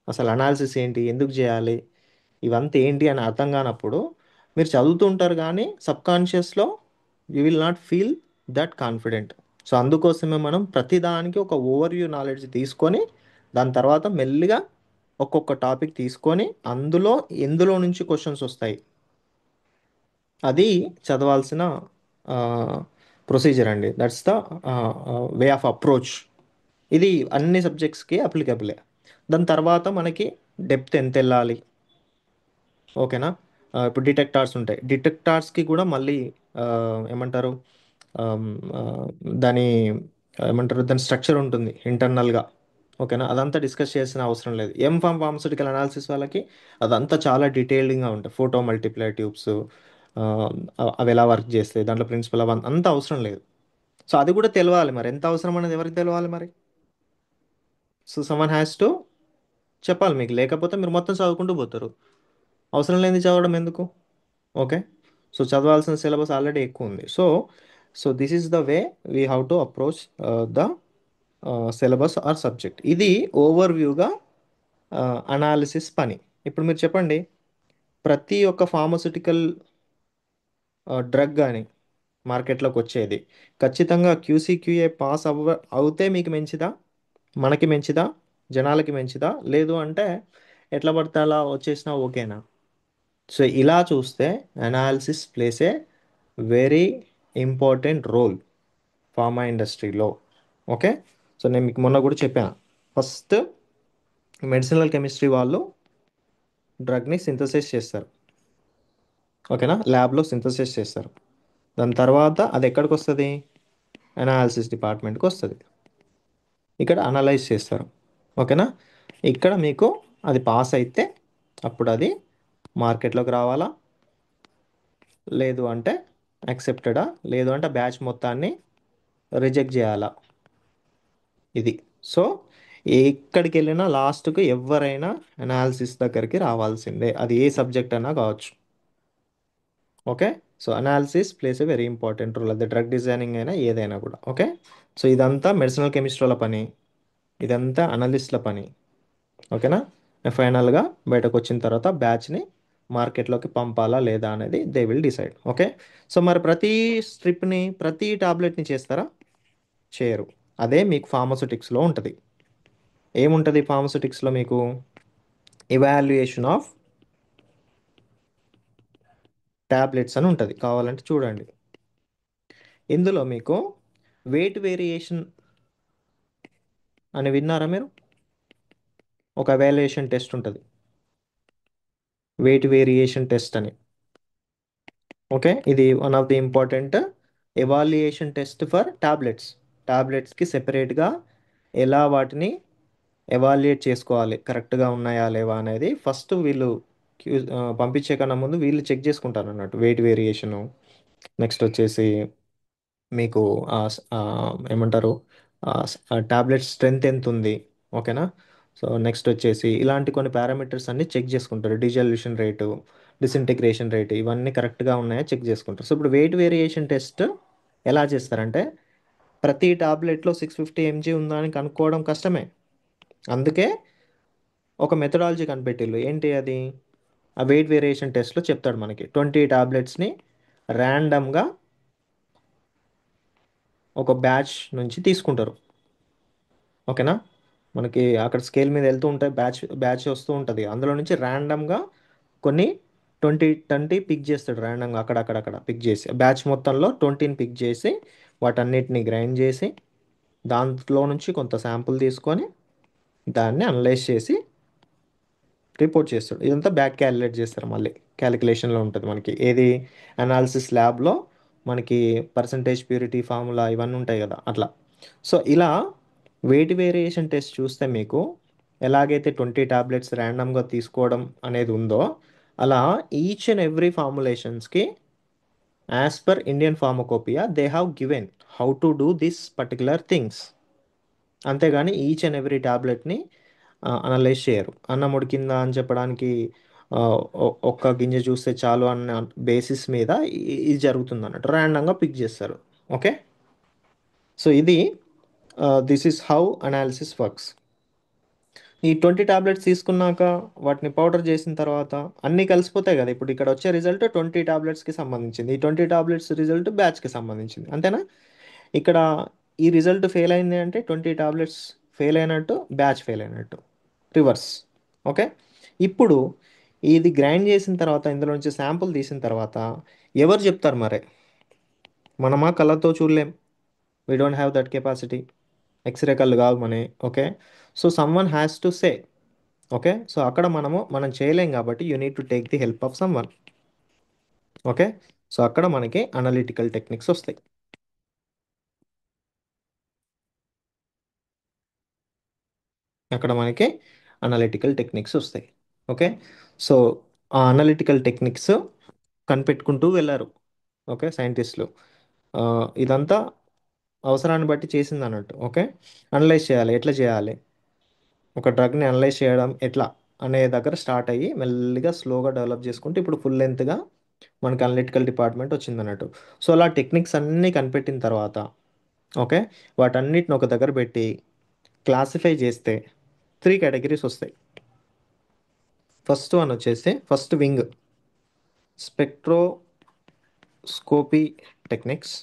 అసలు అనాలిసిస్ ఏంటి, ఎందుకు చేయాలి, ఇవంతా ఏంటి అని అర్థం కానప్పుడు మీరు చదువుతూ ఉంటారు కానీ సబ్కాన్షియస్లో you will not feel that confident. So అందుకోసమే మనం ప్రతిదానికి ఒక ఓవర్ వ్యూ నాలెడ్జ్ తీసుకొని దాని తర్వాత మెల్లిగా ఒక్కొక్క టాపిక్ తీసుకొని అందులో ఎందులో నుంచి క్వశ్చన్స్ వస్తాయి అది చదవాల్సిన ప్రొసీజర్ అండి. That's the way of approach. ఇది అన్ని సబ్జెక్ట్స్కి అప్లికబులే. దాని తర్వాత మనకి డెప్త్ ఎంత వెళ్ళాలి, ఓకేనా. ఇప్పుడు డిటెక్టార్స్ ఉంటాయి, డిటెక్టార్స్కి కూడా మళ్ళీ ఆ, ఏమంటారు, ఆమ్, ఆ, దాని దాని స్ట్రక్చర్ ఉంటుంది ఇంటర్నల్గా. ఓకేనా, అదంతా డిస్కస్ చేసిన అవసరం లేదు. ఫార్మస్యూటికల్ అనాలిసిస్ వాళ్ళకి అదంతా చాలా డీటెయిల్డ్గా ఉంటాయి. ఫోటో మల్టిప్లై ట్యూబ్స్, అవి ఎలా వర్క్ చేస్తాయి, దాంట్లో ప్రిన్సిపల్ అవి అంత అవసరం లేదు. సో అది కూడా తెలవాలి మరి, ఎంత అవసరం అనేది ఎవరికి తెలవాలి మరి. సో సమ్మన్ హ్యాస్ టు చెప్పాలి మీకు, లేకపోతే మీరు మొత్తం చదువుకుంటూ పోతారు. అవసరం లేని చదవడం ఎందుకు? ఓకే. సో చదవాల్సిన సిలబస్ ఆల్రెడీ ఎక్కువ ఉంది. So this is the way we have to approach the syllabus or subject. ఇది ఓవర్వ్యూగా అనాలిసిస్ పని. ఇప్పుడు మీరు చెప్పండి, ప్రతి ఒక్క ఫార్మస్యూటికల్ డ్రగ్ కానీ మార్కెట్లోకి వచ్చేది ఖచ్చితంగా క్యూసీక్యూఏ పాస్ అవుతే మీకు మంచిదా, మనకి మంచిదా, జనాలకి మంచిదా? లేదు అంటే ఎట్లా పడితే అలా వచ్చేసినా ఓకేనా? సో ఇలా చూస్తే analysis plays a very important role pharma ఇండస్ట్రీలో. ఓకే. సో నేను మీకు మొన్న కూడా చెప్పాను, ఫస్ట్ మెడిసినల్ కెమిస్ట్రీ వాళ్ళు డ్రగ్ని సింథసైజ్ చేస్తారు. ఓకేనా, ల్యాబ్లో సింథసైజ్ చేస్తారు. దాని తర్వాత అది ఎక్కడికి వస్తుంది? అనాలిసిస్ డిపార్ట్మెంట్కి వస్తుంది. ఇక్కడ అనలైజ్ చేస్తారు. ఓకేనా. ఇక్కడ మీకు అది పాస్ అయితే అప్పుడు అది మార్కెట్లోకి రావాలా, లేదు అంటే యాక్సెప్టెడా, లేదు అంటే బ్యాచ్ మొత్తాన్ని రిజెక్ట్ చేయాలా. ఇది. సో ఎక్కడికి వెళ్ళినా లాస్ట్కు ఎవరైనా అనాలిసిస్ దగ్గరికి రావాల్సిందే, అది ఏ సబ్జెక్ట్ అన్నా కావచ్చు. Okay. So analysis plays a very important role, అది డ్రగ్ డిజైనింగ్ అయినా ఏదైనా కూడా. ఓకే. సో ఇదంతా మెడిసినల్ కెమిస్ట్రీల పని, ఇదంతా అనలిస్ట్ల పని. ఓకేనా. ఫైనల్గా బయటకు వచ్చిన తర్వాత బ్యాచ్ని మార్కెట్లోకి పంపాలా లేదా అనేది they will decide. Okay. So మరి ప్రతి స్ట్రిప్ని ప్రతి టాబ్లెట్ని చేస్తారా? చేయరు. అదే మీకు ఫార్మస్యూటిక్స్లో ఉంటుంది. ఏముంటుంది ఫార్మస్యూటిక్స్లో మీకు? ఇవాల్యుయేషన్ ఆఫ్ టాబ్లెట్స్ అని ఉంటుంది, కావాలంటే చూడండి. ఇందులో మీకు వెయిట్ వేరియేషన్ అని విన్నారా మీరు? ఒక ఎవాల్యుయేషన్ టెస్ట్ ఉంటుంది, వెయిట్ వేరియేషన్ టెస్ట్ అని. ఓకే. ఇది one of the important evaluation test for tablets. టాబ్లెట్స్కి సెపరేట్గా ఎలా వాటిని ఎవాల్యుయేట్ చేసుకోవాలి, కరెక్ట్గా ఉన్నాయా లేవా అనేది ఫస్ట్ వీళ్ళు పంపించే కన్నా ముందు వీళ్ళు చెక్ చేసుకుంటారు అన్నట్టు, వెయిట్ వేరియేషను. నెక్స్ట్ వచ్చేసి మీకు ఏమంటారు, టాబ్లెట్ స్ట్రెంగ్త్ ఎంత ఉంది. ఓకేనా. సో నెక్స్ట్ వచ్చేసి ఇలాంటి కొన్ని పారామీటర్స్ అన్ని చెక్ చేసుకుంటారు, డిజల్యూషన్ రేటు, డిసింటిగ్రేషన్ రేటు, ఇవన్నీ కరెక్ట్గా ఉన్నాయా చెక్ చేసుకుంటారు. సో ఇప్పుడు వెయిట్ వేరియేషన్ టెస్ట్ ఎలా చేస్తారంటే, ప్రతి టాబ్లెట్లో 650 mg ఉందా అని కనుక్కోవడం కష్టమే. అందుకే ఒక మెథడాలజీ కనిపెట్టిల్లు, ఏంటి అది? ఆ వెయిట్ వేరియేషన్ టెస్ట్లో చెప్తాడు మనకి 20 టాబ్లెట్స్ని ర్యాండమ్గా ఒక బ్యాచ్ నుంచి తీసుకుంటారు. ఓకేనా. మనకి అక్కడ స్కేల్ మీద వెళ్తూ ఉంటాయి, బ్యాచ్ బ్యాచ్ వస్తూ ఉంటుంది, అందులో నుంచి ర్యాండమ్గా కొన్ని 20 పిక్ చేస్తాడు ర్యాండమ్గా, అక్కడక్కడక్కడ పిక్ చేసి బ్యాచ్ మొత్తంలో 20ని పిక్ చేసి వాటన్నిటిని గ్రైండ్ చేసి దాంట్లో నుంచి కొంత శాంపుల్ తీసుకొని దాన్ని అనలైజ్ చేసి రిపోర్ట్ చేస్తాడు. ఇదంతా బ్యాక్ క్యాలిక్యులేట్ చేస్తారు, మళ్ళీ క్యాలిక్యులేషన్లో ఉంటుంది మనకి ఏది, అనాలిసిస్ ల్యాబ్లో మనకి పర్సంటేజ్ ప్యూరిటీ ఫార్ములా ఇవన్నీ ఉంటాయి కదా, అట్లా. సో ఇలా వెయిట్ వేరియేషన్ టెస్ట్ చూస్తే మీకు ఎలాగైతే 20 టాబ్లెట్స్ ర్యాండమ్గా తీసుకోవడం అనేది ఉందో, అలా ఈచ్ అండ్ ఎవ్రీ ఫార్ములేషన్స్కి as per Indian pharmacopoeia they have given how to do this particular things. అంతేగాని ఈచ్ అండ్ ఎవ్రీ టాబ్లెట్ని అనలైజ్ చేయరు. అన్నం ఉడికిందా అని చెప్పడానికి ఆ, ఒక్క గింజ చూస్తే చాలు అన్న బేసిస్ మీద ఇది జరుగుతుంది అన్నట్టు, ర్యాండమ్గా పిక్ చేస్తారు. ఓకే. సో ఇది this is how analysis works. ఈ 20 టాబ్లెట్స్ తీసుకున్నాక వాటిని పౌడర్ చేసిన తర్వాత అన్నీ కలిసిపోతాయి కదా, ఇప్పుడు ఇక్కడ వచ్చే రిజల్ట్ 20 టాబ్లెట్స్కి సంబంధించింది, ఈ 20 టాబ్లెట్స్ రిజల్ట్ బ్యాచ్కి సంబంధించింది, అంతేనా? ఇక్కడ ఈ రిజల్ట్ ఫెయిల్ అయింది అంటే 20 టాబ్లెట్స్ ఫెయిల్ అయినట్టు, బ్యాచ్ ఫెయిల్ అయినట్టు, రివర్స్. ఓకే. ఇప్పుడు ఇది గ్రైండ్ చేసిన తర్వాత ఇందులో నుంచి శాంపుల్ తీసిన తర్వాత ఎవరు చెప్తారు మరి? మనమా కళ్ళతో చూడలేం, we don't have that capacity, X ray కళ్ళు కావు మనే. Okay. So someone has to say. Okay. So అక్కడ మనం చేయలేం కాబట్టి you need to take the help of someone. Okay. So అక్కడ మనకి అనలిటికల్ టెక్నిక్స్ వస్తాయి. అక్కడ మనకి అనలిటికల్ టెక్నిక్స్ వస్తాయి. ఓకే. సో ఆ అనలిటికల్ టెక్నిక్స్ కనిపెట్టుకుంటూ వెళ్ళారు. ఓకే, సైంటిస్టులు. ఆ, ఇదంతా అవసరాన్ని బట్టి చేసింది అన్నట్టు. ఓకే. అనలైజ్ చేయాలి, ఎట్లా చేయాలి? ఒక డ్రగ్ని అనలైజ్ చేయడం ఎట్లా అనే దగ్గర స్టార్ట్ అయ్యి మెల్లిగా స్లోగా డెవలప్ చేసుకుంటే ఇప్పుడు ఫుల్ లెంత్గా మనకి అనలిటికల్ డిపార్ట్మెంట్ వచ్చింది అన్నట్టు. సో అలా టెక్నిక్స్ అన్నీ కనిపెట్టిన తర్వాత, ఓకే, వాటన్నిటిని ఒక దగ్గర పెట్టి క్లాసిఫై చేస్తే 3 కేటగిరీస్ వస్తాయి. ఫస్ట్ వన్ వచ్చేసి ఫస్ట్ వింగ్ స్పెక్ట్రోస్కోపీ టెక్నిక్స్,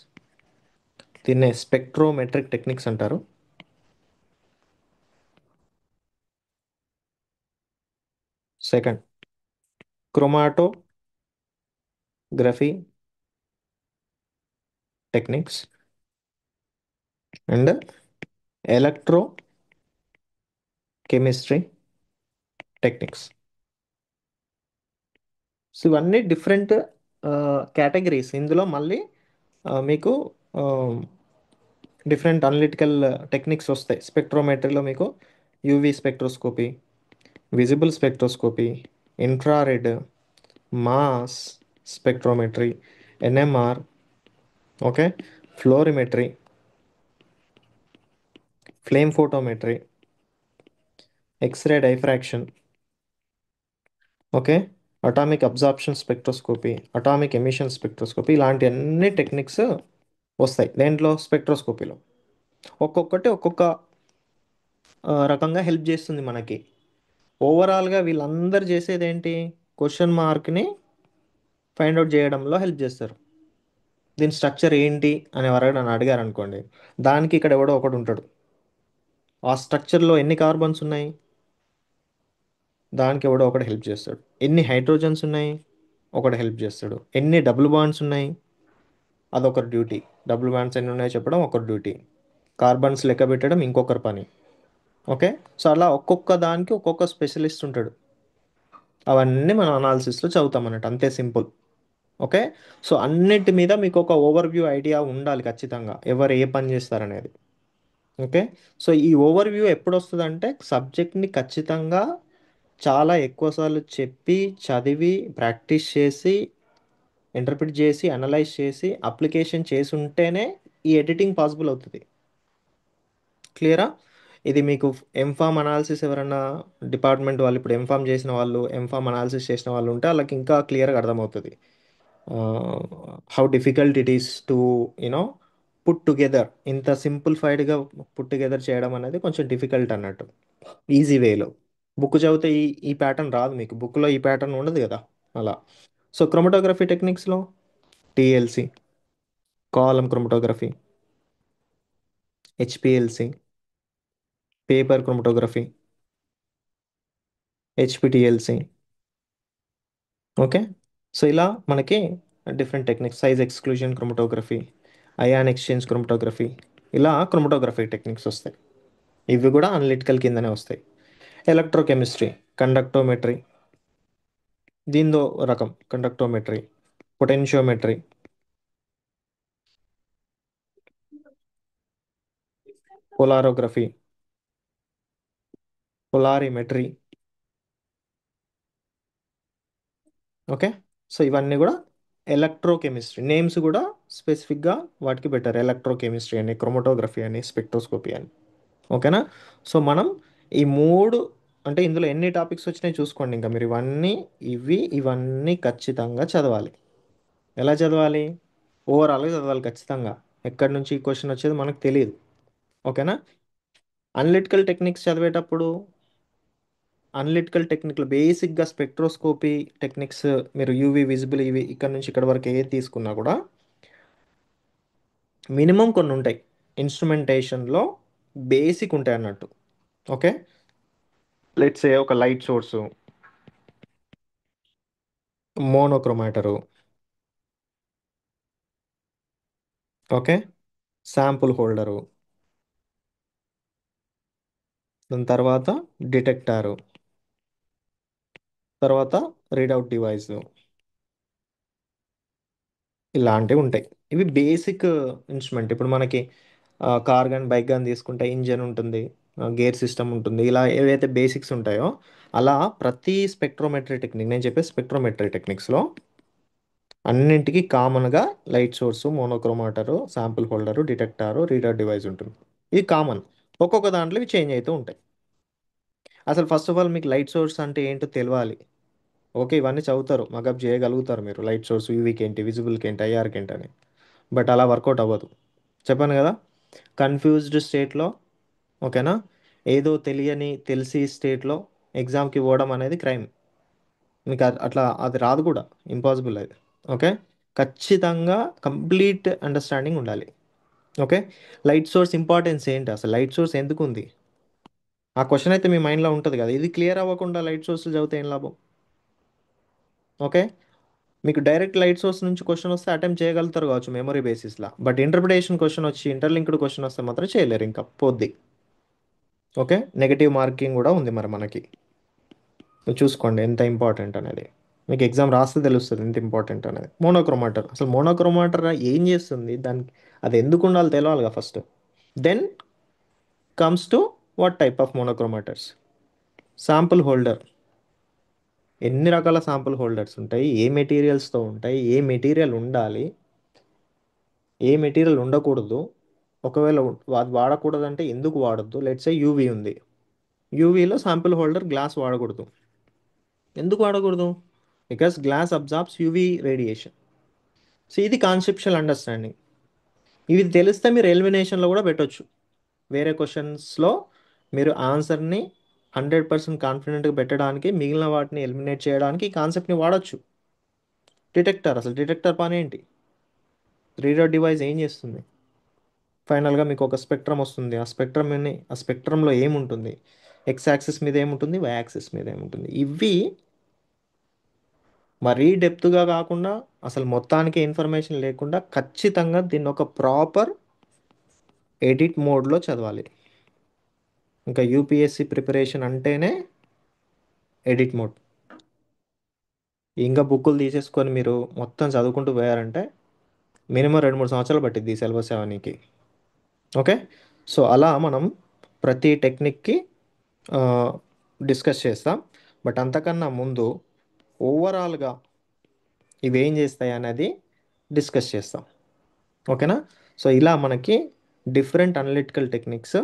దీన్నే స్పెక్ట్రోమెట్రిక్ టెక్నిక్స్ అంటారు. Second chromatography techniques and electrochemistry techniques. So ఇవన్నీ డిఫరెంట్ కేటగిరీస్. ఇందులో మళ్ళీ మీకు డిఫరెంట్ అనలిటికల్ టెక్నిక్స్ వస్తాయి. స్పెక్ట్రోమెట్రీలో మీకు UV spectroscopy, visible spectroscopy, infrared, mass spectrometry, NMR, okay, fluorimetry, flame photometry, X ray diffraction, okay, atomic absorption spectroscopy, atomic emission spectroscopy, ఇలాంటి అన్ని techniques వస్తాయి దేంట్లో, స్పెక్ట్రోస్కోపీలో. ఒక్కొక్కటి ఒక్కొక్క రకంగా హెల్ప్ చేస్తుంది మనకి. ఓవరాల్గా వీళ్ళందరూ చేసేది ఏంటి, క్వశ్చన్ మార్క్ని ఫైండ్ అవుట్ చేయడంలో హెల్ప్ చేస్తారు. దీని స్ట్రక్చర్ ఏంటి అని ఎవరైనా నన్ను అడిగారు అనుకోండి, దానికి ఇక్కడ ఎవడో ఒకడు ఉంటాడు. ఆ స్ట్రక్చర్లో ఎన్ని కార్బన్స్ ఉన్నాయి, దానికి ఎవడో ఒకటి హెల్ప్ చేస్తాడు. ఎన్ని హైడ్రోజన్స్ ఉన్నాయి, ఒకటి హెల్ప్ చేస్తాడు. ఎన్ని డబుల్ బాండ్స్ ఉన్నాయి, అదొకరి డ్యూటీ. డబుల్ బాండ్స్ ఎన్ని ఉన్నాయో చెప్పడం ఒకరి డ్యూటీ, కార్బన్స్ లెక్క పెట్టడం ఇంకొకరి పని. ఓకే, సో అలా ఒక్కొక్క దానికి ఒక్కొక్క స్పెషలిస్ట్ ఉంటాడు. అవన్నీ మనం అనాలిసిస్లో చదువుతాం అన్నట్టు, అంతే సింపుల్. ఓకే, సో అన్నిటి మీద మీకు ఒక ఓవర్వ్యూ ఐడియా ఉండాలి ఖచ్చితంగా, ఎవరు ఏ పని చేస్తారనేది. ఓకే, సో ఈ ఓవర్వ్యూ ఎప్పుడు వస్తుందంటే సబ్జెక్ట్ని ఖచ్చితంగా చాలా ఎక్కువసార్లు చెప్పి చదివి ప్రాక్టీస్ చేసి ఇంటర్ప్రిట్ చేసి అనలైజ్ చేసి అప్లికేషన్ చేసి ఉంటేనే ఈ ఎడిటింగ్ పాసిబుల్ అవుతుంది. క్లియరా? ఇది మీకు ఎంఫామ్ అనాలిసిస్ ఎవరన్నా డిపార్ట్మెంట్ వాళ్ళు, ఇప్పుడు ఎంఫామ్ చేసిన వాళ్ళు, ఎంఫామ్ అనాలిసిస్ చేసిన వాళ్ళు ఉంటే వాళ్ళకి ఇంకా క్లియర్గా అర్థమవుతుంది how difficult it is to you know put together. ఇంత సింప్లిఫైడ్గా పుట్ టుగెదర్ చేయడం అనేది కొంచెం డిఫికల్ట్ అన్నట్టు, ఈజీ వేలో. బుక్ చదివితే ఈ ప్యాటర్న్ రాదు మీకు, బుక్లో ఈ ప్యాటర్న్ ఉండదు కదా అలా. సో క్రోమటోగ్రఫీ టెక్నిక్స్లో TLC, column chromatography, HPLC, paper chromatography, HPTLC, okay. So ఇలా మనకి different techniques, size exclusion chromatography, ion exchange chromatography, ఇలా క్రోమటోగ్రఫీ టెక్నిక్స్ వస్తాయి. ఇవి కూడా అనలిటికల్ కిందనే వస్తాయి. ఎలక్ట్రోకెమిస్ట్రీ, కండక్టోమెట్రీ, దీనిదో రకం కండక్టోమెట్రీ, పొటెన్షియోమెట్రీ, పోలారోగ్రఫీ, పొలారిమెట్రీ, ఓకే. సో ఇవన్నీ కూడా ఎలక్ట్రోకెమిస్ట్రీ నేమ్స్ కూడా స్పెసిఫిక్గా వాటికి పెట్టారు, ఎలక్ట్రోకెమిస్ట్రీ అని, క్రోమటోగ్రఫీ అని, స్పెక్ట్రోస్కోపీ అని. ఓకేనా? సో మనం ఈ మూడు, అంటే ఇందులో ఎన్ని టాపిక్స్ వచ్చినాయి చూసుకోండి. ఇంకా మీరు ఇవన్నీ ఖచ్చితంగా చదవాలి. ఎలా చదవాలి? ఓవరాల్గా చదవాలి ఖచ్చితంగా. ఎక్కడి నుంచి ఈ క్వశ్చన్ వచ్చేది మనకు తెలియదు. ఓకేనా? అనలిటికల్ టెక్నిక్స్ చదివేటప్పుడు అనలిటికల్ టెక్నిక్లు బేసిక్గా స్పెక్ట్రోస్కోపీ టెక్నిక్స్, మీరు యూవి విజిబుల్ ఇవి ఇక్కడ నుంచి ఇక్కడ వరకు ఏది తీసుకున్నా కూడా మినిమం కొన్ని ఉంటాయి ఇన్స్ట్రుమెంటేషన్లో, బేసిక్ ఉంటాయి అన్నట్టు. ఓకే, లెట్స్ ఏ ఒక light source, monochromator, okay, sample holder, దాని తర్వాత డిటెక్టారు, తర్వాత రీడౌట్ డివైస్, ఇలాంటివి ఉంటాయి. ఇవి బేసిక్ ఇన్స్ట్రుమెంట్. ఇప్పుడు మనకి కార్ కానీ బైక్ కానీ తీసుకుంటే ఇంజన్ ఉంటుంది, గేర్ సిస్టమ్ ఉంటుంది, ఇలా ఏవైతే బేసిక్స్ ఉంటాయో అలా ప్రతి స్పెక్ట్రోమెట్రీ టెక్నిక్, నేను చెప్పే స్పెక్ట్రోమెట్రీ టెక్నిక్స్లో అన్నింటికి కామన్గా light source, monochromator, sample holder, detector, reader device ఉంటుంది. ఇది కామన్. ఒక్కొక్క దాంట్లో ఇవి చేంజ్ అవుతూ ఉంటాయి. అసలు ఫస్ట్ ఆఫ్ ఆల్ మీకు లైట్ సోర్స్ అంటే ఏంటో తెలియాలి. ఓకే, ఇవన్నీ చదువుతారు, మగప్ చేయగలుగుతారు మీరు, లైట్ సోర్స్ యూవీకి ఏంటి, విజిబుల్కి ఏంటి, ఐఆర్కి ఏంటి అని. బట్ అలా వర్కౌట్ అవ్వదు. చెప్పాను కదా, కన్ఫ్యూజ్డ్ స్టేట్లో, ఓకేనా, ఏదో తెలియని తెలిసి స్టేట్లో ఎగ్జామ్కి పోవడం అనేది క్రైమ్. మీకు అట్లా అది రాదు కూడా, ఇంపాసిబుల్ అది. ఓకే, ఖచ్చితంగా కంప్లీట్ అండర్స్టాండింగ్ ఉండాలి. ఓకే, లైట్ సోర్స్ ఇంపార్టెన్స్ ఏంటి, అసలు లైట్ సోర్స్ ఎందుకు ఉంది, ఆ క్వశ్చన్ అయితే మీ మైండ్లో ఉంటుంది కదా. ఇది క్లియర్ అవ్వకుండా లైట్ సోర్స్లు చదివితే ఏం లాభం. ఓకే, మీకు డైరెక్ట్ లైట్ సోర్స్ నుంచి క్వశ్చన్ వస్తే అటెంప్ట్ చేయగలుగుతారు కావచ్చు మెమరీ బేసిస్లో, బట్ ఇంటర్ప్రిటేషన్ క్వశ్చన్ వచ్చి ఇంటర్లింక్డ్ క్వశ్చన్ వస్తే మాత్రం చేయలేరు, ఇంకా పోద్ది. ఓకే, నెగటివ్ మార్కింగ్ కూడా ఉంది మరి మనకి. మీరు చూసుకోండి ఎంత ఇంపార్టెంట్ అనేది. మీకు ఎగ్జామ్ రాస్తే తెలుస్తుంది ఎంత ఇంపార్టెంట్ అనేది. మోనోక్రోమాటర్, అసలు మోనోక్రోమాటర్ ఏం చేస్తుంది, దానికి అది ఎందుకు ఉండాలో తెలియాలిగా first. Then comes to what type of monochromators. Sample holder, ఎన్ని రకాల శాంపుల్ హోల్డర్స్ ఉంటాయి, ఏ మెటీరియల్స్తో ఉంటాయి, ఏ మెటీరియల్ ఉండాలి, ఏ మెటీరియల్ ఉండకూడదు, ఒకవేళ అది వాడకూడదంటే ఎందుకు వాడద్దు. లెట్స్ ఏ యూవీ ఉంది, యూవీలో శాంపుల్ హోల్డర్ గ్లాస్ వాడకూడదు. ఎందుకు వాడకూడదు? Because glass absorbs UV radiation. So ఇది కాన్సెప్షువల్ అండర్స్టాండింగ్. ఇవి తెలిస్తే మీరు ఎలిమినేషన్లో కూడా పెట్టొచ్చు. వేరే క్వశ్చన్స్లో మీరు ఆన్సర్ని 100% కాన్ఫిడెంట్గా పెట్టడానికి, మిగిలిన వాటిని ఎలిమినేట్ చేయడానికి ఈ కాన్సెప్ట్ని వాడచ్చు. డిటెక్టర్, అసలు డిటెక్టర్ పని ఏంటి, రీడర్ డివైస్ ఏం చేస్తుంది. ఫైనల్గా మీకు ఒక స్పెక్ట్రమ్ వస్తుంది, ఆ స్పెక్ట్రమ్లో ఏముంటుంది, ఎక్స్ యాక్సిస్ మీద ఏముంటుంది, వై యాక్సిస్ మీద ఏముంటుంది. ఇవి మరీ డెప్త్గా కాకుండా, అసలు మొత్తానికి ఇన్ఫర్మేషన్ లేకుండా, ఖచ్చితంగా దీన్ని ఒక ప్రాపర్ ఎడిట్ మోడ్లో చదవాలి. ఇంకా యూపీఎస్సి ప్రిపరేషన్ అంటేనే ఎడిట్ మోడ్. ఇంకా బుక్కులు తీసేసుకొని మీరు మొత్తం చదువుకుంటూ పోయారంటే మినిమం 2-3 సంవత్సరాలు పట్టింది ఈ సిలబస్ అవనికి. ఓకే, సో అలా మనం ప్రతి టెక్నిక్కి డిస్కస్ చేస్తాం. బట్ అంతకన్నా ముందు ఓవరాల్గా ఇవి ఏం చేస్తాయి అనేది డిస్కస్ చేస్తాం. ఓకేనా. సో ఇలా మనకి డిఫరెంట్ అనలిటికల్ టెక్నిక్స్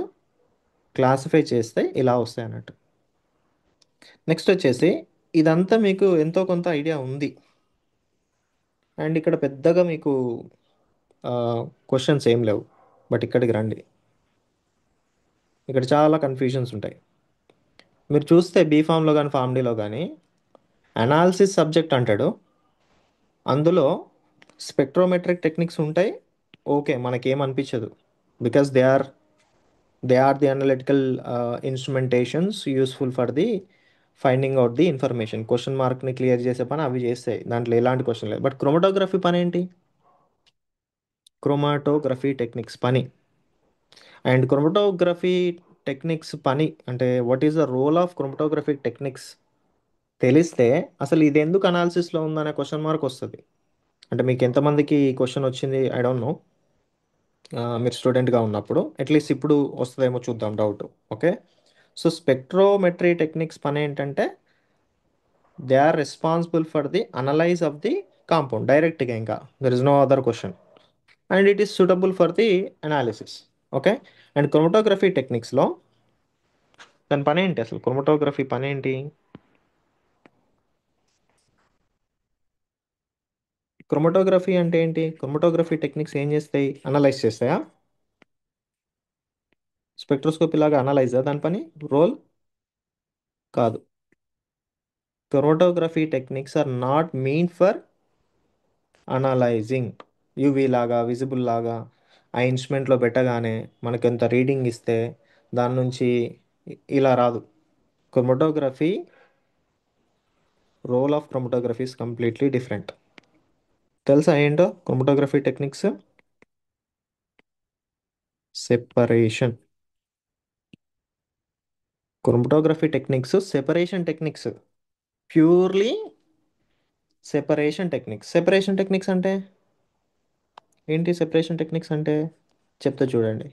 క్లాసిఫై చేస్తే ఇలా వస్తాయి అన్నట్టు. నెక్స్ట్ వచ్చేసి, ఇదంతా మీకు ఎంతో కొంత ఐడియా ఉంది, అండ్ ఇక్కడ పెద్దగా మీకు క్వశ్చన్స్ ఏం లేవు. బట్ ఇక్కడికి రండి, ఇక్కడ చాలా కన్ఫ్యూజన్స్ ఉంటాయి. మీరు చూస్తే బీఫామ్లో కానీ ఫార్మ్డీలో కానీ అనాలిసిస్ సబ్జెక్ట్ అంటాడు, అందులో స్పెక్ట్రోమెట్రిక్ టెక్నిక్స్ ఉంటాయి. ఓకే, మనకేమనిపించదు, because they are the analytical instrumentations useful for the finding out the information. Question మార్క్ని క్లియర్ చేసే పని అవి చేస్తాయి, దాంట్లో ఎలాంటి క్వశ్చన్ లేదు. బట్ క్రోమటోగ్రఫీ పని ఏంటి, క్రోమాటోగ్రఫీ టెక్నిక్స్ పని, అండ్ క్రోమటోగ్రఫీ టెక్నిక్స్ పని అంటే what is the role of chromatography techniques తెలిస్తే అసలు ఇది ఎందుకు అనాలిసిస్లో ఉందనే క్వశ్చన్ మార్క్ వస్తుంది. అంటే మీకు ఎంతమందికి ఈ క్వశ్చన్ వచ్చింది ఐ డోంట్ నో, మీరు స్టూడెంట్గా ఉన్నప్పుడు అట్లీస్ట్ ఇప్పుడు వస్తుందేమో చూద్దాం doubt. Okay, so spectrometry techniques పని ఏంటంటే they are responsible for the analyze of the compound డైరెక్ట్గా, ఇంకా there is no other question, and it is suitable for the analysis. Okay, and chromatography టెక్నిక్స్లో దాని పని ఏంటి, అసలు క్రోమటోగ్రఫీ పని ఏంటి, క్రోమటోగ్రఫీ అంటే ఏంటి, క్రోమటోగ్రఫీ టెక్నిక్స్ ఏం చేస్తాయి, అనలైజ్ చేస్తాయా, స్పెక్ట్రోస్కోపీ లాగా అనలైజా దాని పని, రోల్ కాదు. Chromatography techniques are not meant for analysing. UV లాగా విజిబుల్ లాగా ఆ ఇన్స్ట్రుమెంట్లో పెట్టగానే మనకు ఎంత రీడింగ్ ఇస్తే దాని నుంచి ఇలా రాదు. Chromatography, role of chromatography is completely different. తెలుసా ఏంటో chromatography techniques, separation. Chromatography techniques separation techniques, purely separation techniques అంటే ఏంటి, సెపరేషన్ టెక్నిక్స్ అంటే చెప్తా చూడండి.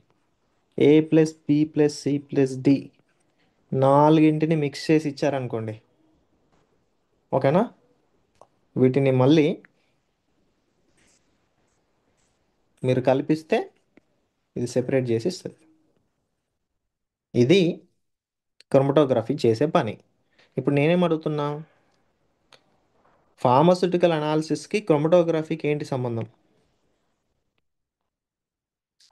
A+B+C+D నాలుగింటిని మిక్స్ చేసి ఇచ్చారనుకోండి, ఓకేనా, వీటిని మళ్ళీ మీరు కలిపిస్తే ఇది సెపరేట్ చేసి ఇస్తుంది. ఇది క్రోమటోగ్రఫీ చేసే పని. ఇప్పుడు నేనేం అడుగుతున్నా, ఫార్మస్యూటికల్ అనాలిసిస్కి క్రోమటోగ్రఫీకి ఏంటి సంబంధం?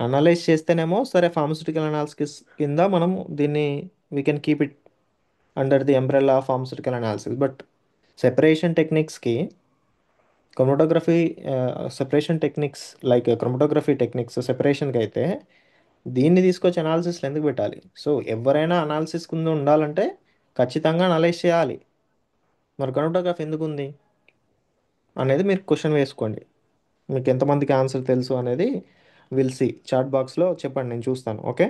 అనలైజ్ చేస్తేనేమో సరే, ఫార్మస్యూటికల్ అనాలిసిస్ కింద మనం దీన్ని we can keep it under the umbrella pharmaceutical analysis. But separation టెక్నిక్స్కి chromatography, separation techniques like chromatography techniques సెపరేషన్కి అయితే దీన్ని తీసుకొచ్చి అనాలిసిస్లో ఎందుకు పెట్టాలి? సో ఎవరైనా అనాలిసిస్ కింద ఉండాలంటే ఖచ్చితంగా అనలైజ్ చేయాలి. మరి క్రోమటోగ్రఫీ ఎందుకు ఉంది అనేది మీరు క్వశ్చన్ వేసుకోండి. మీకు ఎంతమందికి ఆన్సర్ తెలుసు అనేది విల్ సి చాట్ బాక్స్లో చెప్పండి, నేను చూస్తాను. Okay.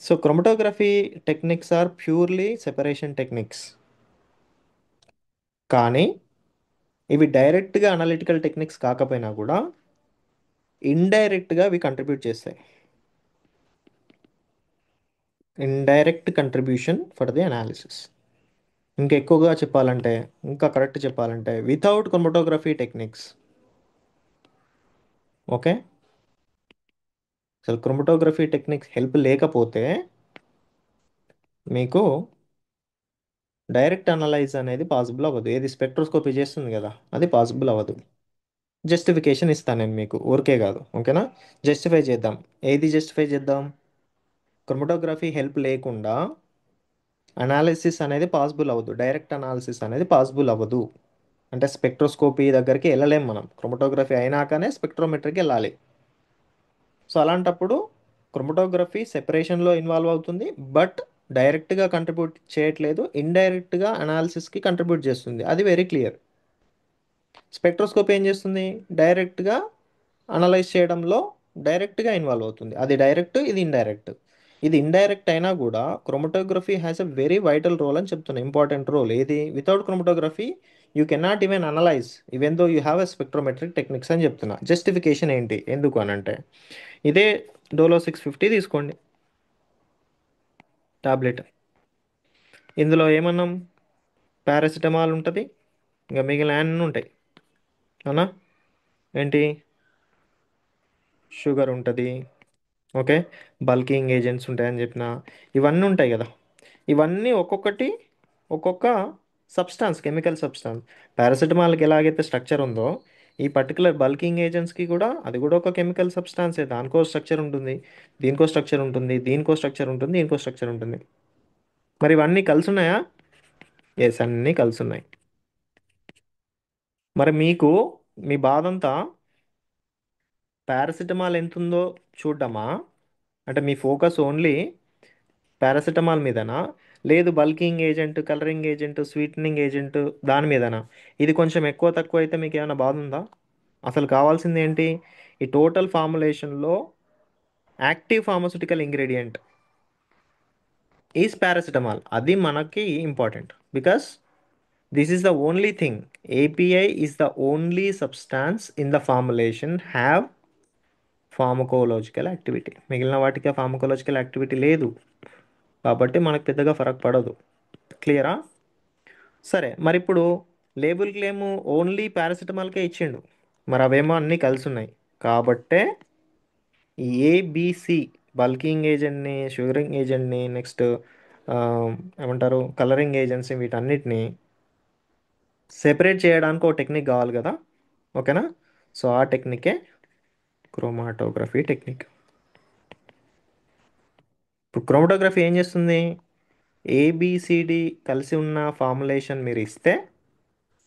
So chromatography techniques are purely separation techniques, కానీ ఇవి డైరెక్ట్గా అనలిటికల్ టెక్నిక్స్ కాకపోయినా కూడా ఇండైరెక్ట్గా అవి కంట్రిబ్యూట్ చేస్తాయి. Indirect contribution for the analysis. ఇంకా ఎక్కువగా చెప్పాలంటే, ఇంకా కరెక్ట్ చెప్పాలంటే, వితౌట్ క్రోమటోగ్రఫీ టెక్నిక్స్, ఓకే, అసలు క్రోమటోగ్రఫీ టెక్నిక్స్ హెల్ప్ లేకపోతే మీకు డైరెక్ట్ అనలైజ్ అనేది పాసిబుల్ అవ్వదు. ఏది స్పెక్ట్రోస్కోపీ చేస్తుంది కదా, అది పాసిబుల్ అవ్వదు. జస్టిఫికేషన్ ఇస్తాను నేను మీకు, ఊరికే కాదు. ఓకేనా? జస్టిఫై చేద్దాం. ఏది జస్టిఫై చేద్దాం? క్రోమటోగ్రఫీ హెల్ప్ లేకుండా అనాలిసిస్ అనేది పాసిబుల్ అవ్వదు, డైరెక్ట్ అనాలిసిస్ అనేది పాసిబుల్ అవ్వదు. అంటే స్పెక్ట్రోస్కోపీ దగ్గరికి వెళ్ళలేం మనం, క్రోమటోగ్రఫీ అయినాకనే స్పెక్ట్రోమెట్రీకి వెళ్ళాలి. సో అలాంటప్పుడు క్రోమటోగ్రఫీ సెపరేషన్లో ఇన్వాల్వ్ అవుతుంది, బట్ డైరెక్ట్గా కంట్రిబ్యూట్ చేయట్లేదు, ఇండైరెక్ట్గా అనాలిసిస్కి కంట్రిబ్యూట్ చేస్తుంది. అది వెరీ క్లియర్. స్పెక్ట్రోస్కోపీ ఏం చేస్తుంది? డైరెక్ట్గా అనలైజ్ చేయడంలో డైరెక్ట్గా ఇన్వాల్వ్ అవుతుంది. అది డైరెక్ట్, ఇది ఇండైరెక్ట్. ఇది ఇండైరెక్ట్ అయినా కూడా chromatography has a very vital role అని చెప్తున్నా, ఇంపార్టెంట్ రోల్. ఏది? Without chromatography you cannot even analyse even though you have a spectrometric techniques అని చెప్తున్నా. జస్టిఫికేషన్ ఏంటి ఎందుకు అని అంటే, ఇదే డోలో 650 తీసుకోండి టాబ్లెట్. ఇందులో ఏమన్నాం? పారాసిటమాల్ ఉంటుంది, ఇంకా మిగిలిన అన్నీ ఉంటాయి, అవునా? ఏంటి? షుగర్ ఉంటుంది, ఓకే, బల్కింగ్ ఏజెంట్స్ ఉంటాయని చెప్పిన, ఇవన్నీ ఉంటాయి కదా. ఇవన్నీ ఒక్కొక్కటి ఒక్కొక్క సబ్స్టాన్స్, కెమికల్ సబ్స్టాన్స్. పారాసిటమాల్కి ఎలాగైతే స్ట్రక్చర్ ఉందో, ఈ పర్టికులర్ బల్కింగ్ ఏజెంట్స్కి కూడా అది కూడా ఒక కెమికల్ సబ్స్టాన్సే. దానికో స్ట్రక్చర్ ఉంటుంది, దీనికో స్ట్రక్చర్ ఉంటుంది, దీనికో స్ట్రక్చర్ ఉంటుంది, దీనికో స్ట్రక్చర్ ఉంటుంది. మరి ఇవన్నీ కలిసి ఉన్నాయా? ఎస్, అన్నీ కలిసి ఉన్నాయి. మరి మీకు మీ బాధంతా పారాసిటమాల్ ఎంత ఉందో చూడడమా? అంటే మీ ఫోకస్ ఓన్లీ పారాసిటమాల్ మీదనా? లేదు bulking agent, colouring agent, sweetening agent దాని మీదనా? ఇది కొంచెం ఎక్కువ తక్కువ అయితే మీకు ఏమైనా బాధ ఉందా? అసలు కావాల్సింది ఏంటి? ఈ టోటల్ ఫార్ములేషన్లో active pharmaceutical ingredient is paracetamol. అది మనకి important, because this is the only thing. API is the only substance in the formulation have pharmacological activity. మిగిలిన వాటికి ఫార్మకోలాజికల్ యాక్టివిటీ లేదు, కాబట్టి మనకు పెద్దగా ఫరక్ పడదు. క్లియరా? సరే, మరి ఇప్పుడు లేబుల్ క్లెయిమ్ ఓన్లీ పారాసిటమాల్కే ఇచ్చిండు, మరి అవేమో అన్నీ కలిసి ఉన్నాయి. కాబట్టే ఈ ఏబిసి, బల్కింగ్ ఏజెంట్ని, షుగరింగ్ ఏజెంట్ని, నెక్స్ట్ ఏమంటారు, కలరింగ్ ఏజెంట్స్ని, వీటన్నిటిని సెపరేట్ చేయడానికి ఒక టెక్నిక్ కావాలి కదా. ఓకేనా? సో ఆ టెక్నికే క్రోమాటోగ్రఫీ టెక్నిక్. ఇప్పుడు క్రోమాటోగ్రఫీ ఏం చేస్తుంది? ఏబిసిడి కలిసి ఉన్న ఫార్ములేషన్ మీరు ఇస్తే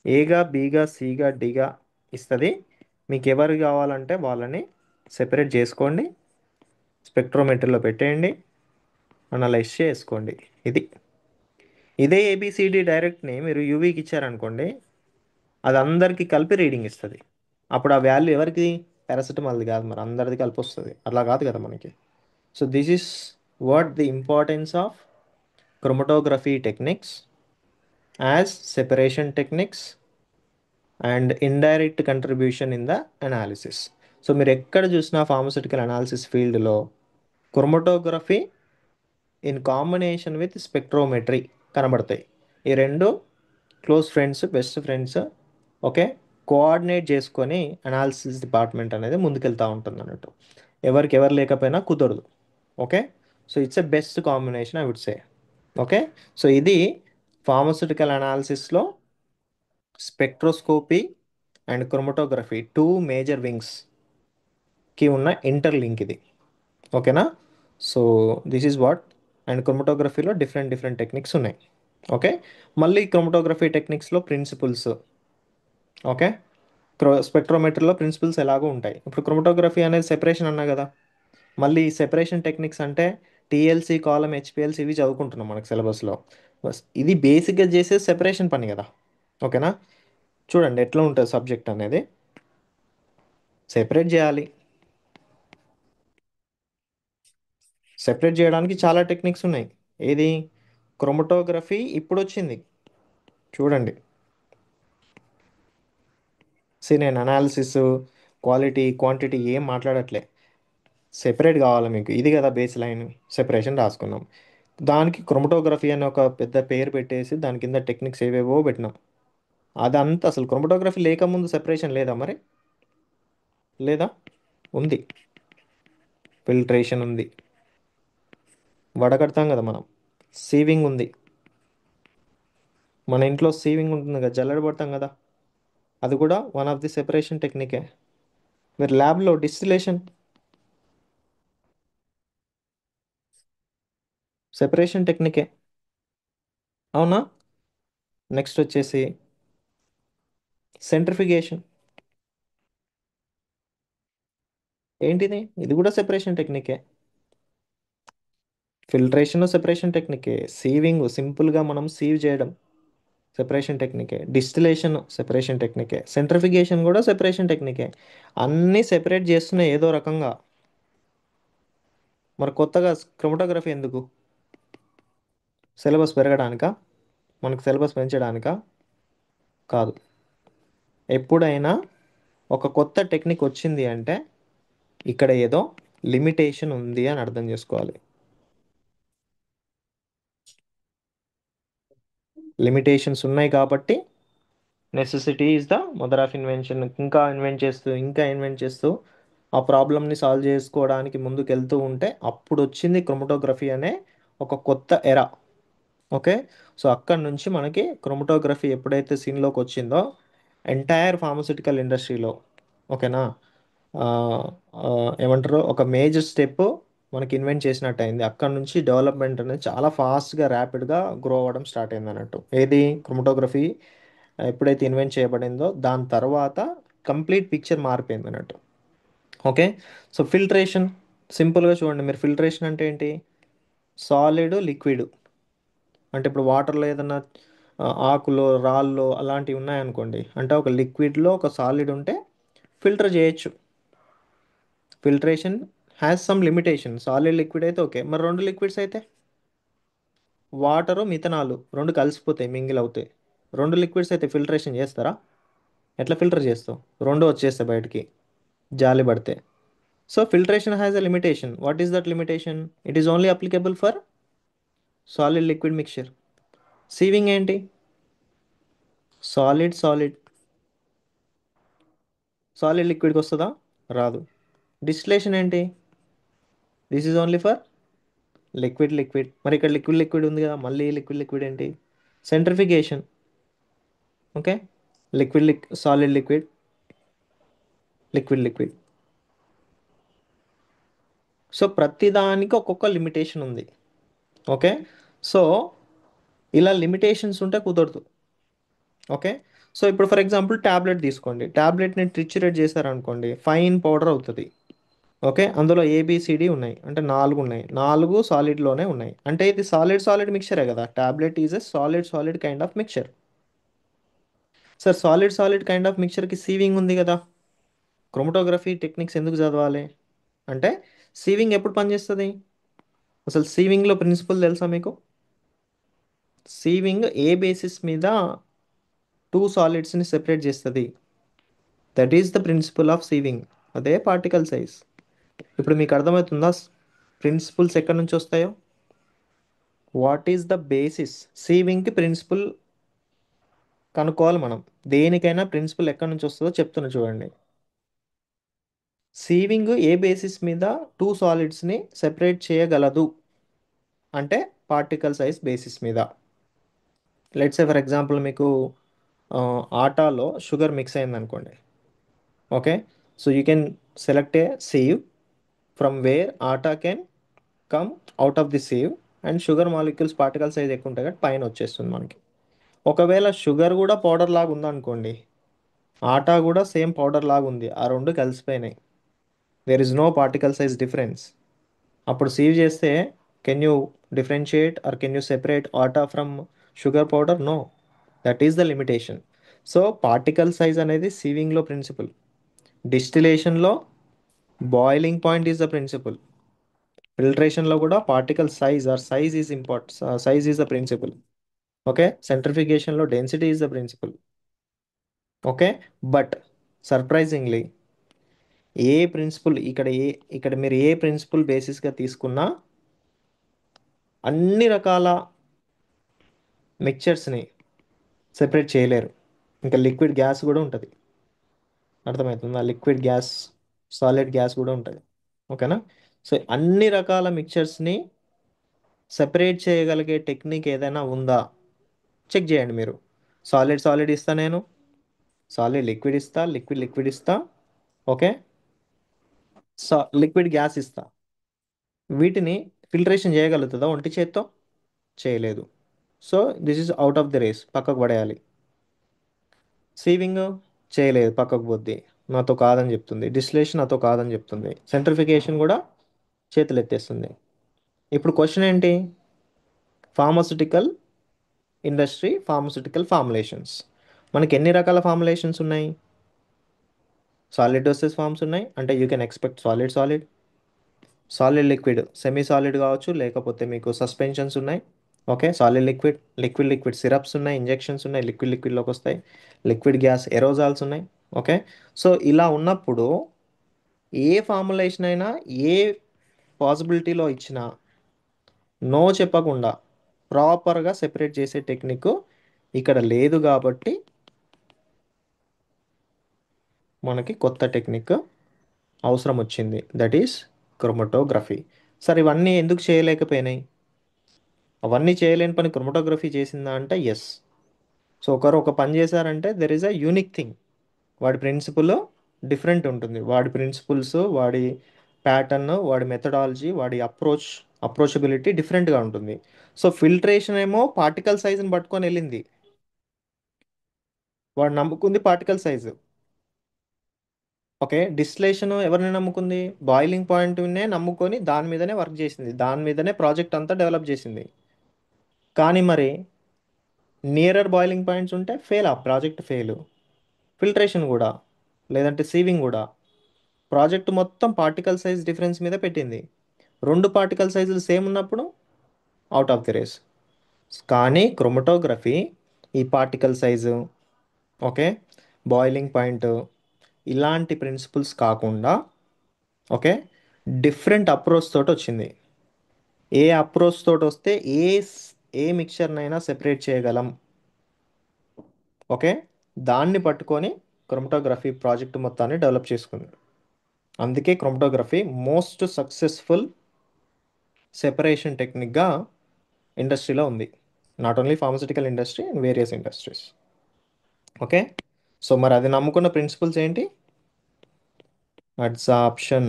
ఏగా, బీగా, సిగా, డిగా ఇస్తుంది. మీకు ఎవరు కావాలంటే వాళ్ళని సెపరేట్ చేసుకోండి, స్పెక్ట్రోమెట్రీలో పెట్టేయండి, అనలైజ్ చేసుకోండి. ఇది ఇదే ఏబిసిడి డైరెక్ట్ని మీరు యూవీకి ఇచ్చారనుకోండి, అది అందరికీ కలిపి రీడింగ్ ఇస్తుంది. అప్పుడు ఆ వాల్యూ ఎవరికి? పారాసిటమాల్ది కాదు, మరి అందరిది కలిపి వస్తుంది. అట్లా కాదు కదా మనకి. So this is what the importance of chromatography techniques as separation techniques and indirect contribution in the analysis. సో మీరు ఎక్కడ చూసినా ఫార్మస్యూటికల్ అనాలిసిస్ ఫీల్డ్లో chromatography in combination with spectrometry కనబడతాయి. ఈ రెండు close friends, best friends. Okay, coordinate చేసుకొని analysis department అనేది ముందుకెళ్తూ ఉంటుంది అన్నట్టు. ఎవరికి ఎవరు లేకపోయినా కుదరదు. Okay, so it's a best combination I would say. Okay. So ఇది ఫార్మస్యూటికల్ అనాలిసిస్లో spectroscopy and chromatography two major వింగ్స్కి ఉన్న ఇంటర్లింక్ ఇది. ఓకేనా? So this is what. And క్రోమటోగ్రఫీలో డిఫరెంట్ డిఫరెంట్ టెక్నిక్స్ ఉన్నాయి. ఓకే. మళ్ళీ క్రోమటోగ్రఫీ టెక్నిక్స్లో ప్రిన్సిపల్స్. ఓకే. స్పెక్ట్రోమెట్రీలో ప్రిన్సిపల్స్ ఎలాగో ఉంటాయి. ఇప్పుడు క్రోమటోగ్రఫీ అనేది సెపరేషన్ అన్నా కదా. మళ్ళీ సెపరేషన్ టెక్నిక్స్ అంటే టీఎల్సీ, కాలం, హెచ్పిఎల్సీ ఇవి చదువుకుంటున్నాం మనకు సిలబస్లో. బస్ ఇది బేసిక్గా చేసే సెపరేషన్ పని కదా. ఓకేనా? చూడండి ఎట్లా ఉంటుంది సబ్జెక్ట్ అనేది. సెపరేట్ చేయాలి. సెపరేట్ చేయడానికి చాలా టెక్నిక్స్ ఉన్నాయి. ఏది? క్రోమటోగ్రఫీ ఇప్పుడు వచ్చింది. చూడండి, నేను అనాలిసిస్, క్వాలిటీ, క్వాంటిటీ ఏం మాట్లాడట్లే. సెపరేట్ కావాలి మీకు, ఇది కదా బేస్ లైన్. సెపరేషన్ రాసుకున్నాం. దానికి క్రోమటోగ్రఫీ అని ఒక పెద్ద పేరు పెట్టేసి దాని కింద టెక్నిక్స్ ఏవేవో పెట్టినాం. అదంతా అసలు క్రోమటోగ్రఫీ లేకముందు సెపరేషన్ లేదా మరి? లేదా? ఉంది. ఫిల్ట్రేషన్ ఉంది. వడకడతాం కదా మనం. సీవింగ్ ఉంది. మన ఇంట్లో సీవింగ్ ఉంటుంది కదా, జల్లెడ పడతాం కదా, అది కూడా వన్ ఆఫ్ ది సెపరేషన్ టెక్నికే. మీరు ల్యాబ్లో డిస్టిలేషన్, సెపరేషన్ టెక్నికే. అవునా? నెక్స్ట్ వచ్చేసి సెంట్రిఫిగేషన్. ఏంటిది? ఇది కూడా సెపరేషన్ టెక్నికే. ఫిల్ట్రేషన్ సెపరేషన్ టెక్నికే. సీవింగ్, సింపుల్గా మనం సీవ్ చేయడం సెపరేషన్ టెక్నికే. డిస్టిలేషన్ సెపరేషన్ టెక్నికే. సెంట్రిఫిగేషన్ కూడా సెపరేషన్ టెక్నికే. అన్నీ సెపరేట్ చేస్తున్నాయి ఏదో రకంగా. మరి కొత్తగా క్రోమటోగ్రఫీ ఎందుకు? సిలబస్ పెరగడానికా? మనకు సిలబస్ పెంచడానికా? కాదు. ఎప్పుడైనా ఒక కొత్త టెక్నిక్ వచ్చింది అంటే ఇక్కడ ఏదో లిమిటేషన్ ఉంది అని అర్థం చేసుకోవాలి. లిమిటేషన్స్ ఉన్నాయి కాబట్టి necessity is the mother of invention. ఇంకా ఇన్వెంట్ చేస్తూ ఇంకా ఇన్వెంట్ చేస్తూ ఆ ప్రాబ్లమ్ని సాల్వ్ చేసుకోవడానికి ముందుకు వెళ్తూ ఉంటే అప్పుడు వచ్చింది క్రోమటోగ్రఫీ అనే ఒక కొత్త ఎరా. ఓకే. సో అక్కడ నుంచి మనకి క్రోమటోగ్రఫీ ఎప్పుడైతే సీన్లోకి వచ్చిందో ఎంటైర్ ఫార్మస్యూటికల్ ఇండస్ట్రీలో, ఓకేనా, ఆ, ఆ, ఏమంటారు, ఒక మేజర్ స్టెప్ మనకి ఇన్వెంట్ చేసినట్టు అయింది. అక్కడ నుంచి డెవలప్మెంట్ అనేది చాలా ఫాస్ట్గా ర్యాపిడ్గా గ్రో అవ్వడం స్టార్ట్ అయింది అన్నట్టు. ఏది? క్రోమటోగ్రఫీ ఎప్పుడైతే ఇన్వెంట్ చేయబడిందో దాని తర్వాత కంప్లీట్ పిక్చర్ మారిపోయింది అన్నట్టు. ఓకే. సో ఫిల్ట్రేషన్, సింపుల్గా చూడండి మీరు. ఫిల్ట్రేషన్ అంటే ఏంటి? Solid, liquid. అంటే ఇప్పుడు వాటర్లో ఏదన్నా ఆకులో రాళ్ళు అలాంటివి ఉన్నాయనుకోండి, అంటే ఒక లిక్విడ్లో ఒక సాలిడ్ ఉంటే ఫిల్టర్ చేయొచ్చు. Filtration has some limitation. Solid, liquid అయితే ఓకే. మరి రెండు లిక్విడ్స్ అయితే, వాటరు, మిథనాలు రెండు కలిసిపోతాయి, మింగిల్ అవుతాయి. రెండు లిక్విడ్స్ అయితే ఫిల్టరేషన్ చేస్తారా? ఎట్లా ఫిల్టర్ చేస్తావు? రెండు వచ్చేస్తాయి బయటికి జాలి పడితే. So filtration has a limitation. What is that limitation? It is only applicable for solid liquid mixture. Sieving ఏంటి? Solid solid. సాలిడ్ లిక్విడ్కి వస్తుందా? రాదు. డిస్టిలేషన్ ఏంటి? This is only for liquid liquid. మరి ఇక్కడ లిక్విడ్ లిక్విడ్ ఉంది కదా, మళ్ళీ లిక్విడ్ లిక్విడ్ ఏంటి? Centrifugation. Okay. Liquid solid liquid, liquid liquid. So ప్రతిదానికి ఒక్కొక్క లిమిటేషన్ ఉంది. ఓకే. సో ఇలా లిమిటేషన్స్ ఉంటే కుదరదు. ఓకే. సో ఇప్పుడు ఫర్ ఎగ్జాంపుల్ ట్యాబ్లెట్ తీసుకోండి. ట్యాబ్లెట్ని ట్రిచ్యురేట్ చేశారనుకోండి, ఫైన్ పౌడర్ అవుతుంది. ఓకే. అందులో ఏబిసిడి ఉన్నాయి, అంటే నాలుగు ఉన్నాయి. నాలుగు సాలిడ్లోనే ఉన్నాయి. అంటే ఇది సాలిడ్ సాలిడ్ మిక్చరే కదా. Tablet is a solid solid kind of mixture. Sir solid solid kind of మిక్చర్కి సీవింగ్ ఉంది కదా. క్రోమటోగ్రఫీ టెక్నిక్స్ ఎందుకు చదవాలి అంటే సీవింగ్ ఎప్పుడు పనిచేస్తుంది? అసలు సీవింగ్లో ప్రిన్సిపల్ తెలుసా మీకు? సీవింగ్ ఏ బేసిస్ మీద టూ సాలిడ్స్ని సెపరేట్ చేస్తుంది? That is the principle of sieving. అదే పార్టికల్ సైజ్. ఇప్పుడు మీకు అర్థమవుతుందా ప్రిన్సిపల్స్ ఎక్కడి నుంచి వస్తాయో? What is the basis? సీవింగ్కి ప్రిన్సిపల్ కనుక్కోవాలి మనం. దేనికైనా ప్రిన్సిపల్ ఎక్కడి నుంచి వస్తుందో చెప్తున్నా చూడండి. సీవింగ్ ఏ బేసిస్ మీద టూ సాలిడ్స్ని సెపరేట్ చేయగలదు అంటే పార్టికల్ సైజ్ బేసిస్ మీద. లెట్స్ సే ఫర్ ఎగ్జాంపుల్ మీకు ఆటాలో షుగర్ మిక్స్ అయింది అనుకోండి. Okay, so you can select A sieve from where atta can come out of the sieve, and sugar molecules particle size ఎక్కువ ఉంటాయి కాబట్టి పైన వచ్చేస్తుంది మనకి. ఒకవేళ షుగర్ కూడా పౌడర్ లాగా ఉందనుకోండి, ఆటా కూడా సేమ్ పౌడర్ లాగా ఉంది, ఆ రెండు కలిసిపోయినాయి, there is no particle size difference. అప్పుడు సీవ్ చేస్తే can you differentiate or can you separate atta from sugar powder? No, that is the limitation. So particle size అనేది సీవింగ్లో ప్రిన్సిపల్. డిస్టిలేషన్లో boiling point is the principle. ఫిల్టరేషన్లో కూడా particle size or size is size is the principle. Okay, సెంట్రిఫికేషన్లో density is the principle. Okay, but surprisingly ఏ principle ఇక్కడ మీరు ఏ principal బేసిస్గా తీసుకున్నా అన్ని రకాల మిక్చర్స్ని సెపరేట్ చేయలేరు. ఇంకా లిక్విడ్ గ్యాస్ కూడా ఉంటుంది, అర్థమవుతుందా? లిక్విడ్ గ్యాస్, సాలిడ్ గ్యాస్ కూడా ఉంటుంది. ఓకేనా? సో అన్ని రకాల మిక్చర్స్ని సెపరేట్ చేయగలిగే టెక్నిక్ ఏదైనా ఉందా చెక్ చేయండి మీరు. సాలిడ్ సాలిడ్ ఇస్తా నేను, సాలిడ్ లిక్విడ్ ఇస్తా, లిక్విడ్ లిక్విడ్ ఇస్తా. ఓకే, లిక్విడ్ గ్యాస్ ఇస్తా. వీటిని ఫిల్టరేషన్ చేయగలుగుతుందా ఒంటి చేత్తో? చేయలేదు. So this is out of the race, పక్కకు పడేయాలి. సీవింగ్ చేయలేదు, పక్కకు పోద్ది, నాతో కాదని చెప్తుంది. డిస్టిలేషన్ నాతో కాదని చెప్తుంది. సెంట్రిఫికేషన్ కూడా చేతులు ఎత్తేస్తుంది. ఇప్పుడు క్వశ్చన్ ఏంటి? Pharmaceutical industry, pharmaceutical formulations. మనకి ఎన్ని రకాల ఫార్ములేషన్స్ ఉన్నాయి? సాలిడ్ డోసెస్ ఫార్మ్స్ ఉన్నాయి, అంటే you can expect solid solid, solid liquid, semi solid కావచ్చు, లేకపోతే మీకు సస్పెన్షన్స్ ఉన్నాయి. Okay, solid liquid, liquid liquid syrups ఉన్నాయి, ఇంజెక్షన్స్ ఉన్నాయి, లిక్విడ్ లిక్విడ్లోకి వస్తాయి, లిక్విడ్ గ్యాస్ ఎరోజాల్స్ ఉన్నాయి. ఓకే, సో ఇలా ఉన్నప్పుడు ఏ ఫార్ములేషన్ అయినా ఏ పాసిబిలిటీలో ఇచ్చినా నో చెప్పకుండా ప్రాపర్గా సెపరేట్ చేసే టెక్నిక్ ఇక్కడ లేదు కాబట్టి మనకి కొత్త టెక్నిక్ అవసరం వచ్చింది, దట్ ఈస్ క్రోమటోగ్రఫీ. సరే, ఇవన్నీ ఎందుకు చేయలేకపోయినాయి? అవన్నీ చేయలేని పని క్రోమటోగ్రఫీ చేసిందా అంటే ఎస్. సో ఒకరు ఒక పని చేశారంటే there is a unique thing. వాడి ప్రిన్సిపల్ డిఫరెంట్ ఉంటుంది, వాడి ప్రిన్సిపల్స్, వాడి ప్యాటర్న్, వాడి మెథడాలజీ, వాడి అప్రోచబిలిటీ డిఫరెంట్గా ఉంటుంది. సో ఫిల్టరేషన్ ఏమో పార్టికల్ సైజుని పట్టుకొని వెళ్ళింది, వాడు నమ్ముకుంది పార్టికల్ సైజు. ఓకే, డిస్టిలేషన్ ఎవరిని నమ్ముకుంది? బాయిలింగ్ పాయింట్నే నమ్ముకొని దాని మీదనే వర్క్ చేసింది, దాని మీదనే ప్రాజెక్ట్ అంతా డెవలప్ చేసింది. కానీ మరి నియరర్ బాయిలింగ్ పాయింట్స్ ఉంటే ఫెయిల్, ఆ ప్రాజెక్ట్ ఫెయిల్. ఫిల్టరేషన్ కూడా, లేదంటే సీవింగ్ కూడా ప్రాజెక్ట్ మొత్తం పార్టికల్ సైజ్ డిఫరెన్స్ మీద పెట్టింది. రెండు పార్టికల్ సైజులు సేమ్ ఉన్నప్పుడు అవుట్ ఆఫ్ ది రేస్. కానీ క్రోమటోగ్రఫీ ఈ particle size, okay, boiling point, ఇలాంటి ప్రిన్సిపల్స్ కాకుండా ఓకే డిఫరెంట్ అప్రోచ్ తోటి వచ్చింది. ఏ అప్రోచ్ తోటి వస్తే ఏ మిక్చర్నైనా సెపరేట్ చేయగలం. ఓకే, దాన్ని పట్టుకొని క్రోమటోగ్రఫీ ప్రాజెక్ట్ మొత్తాన్ని డెవలప్ చేసుకుంది. అందుకే క్రోమటోగ్రఫీ మోస్ట్ సక్సెస్ఫుల్ సెపరేషన్ టెక్నిక్గా ఇండస్ట్రీలో ఉంది. Not only pharmaceutical industry, and various industries. Okay, so మరి అది నమ్ముకున్న ప్రిన్సిపల్స్ ఏంటి? Adsorption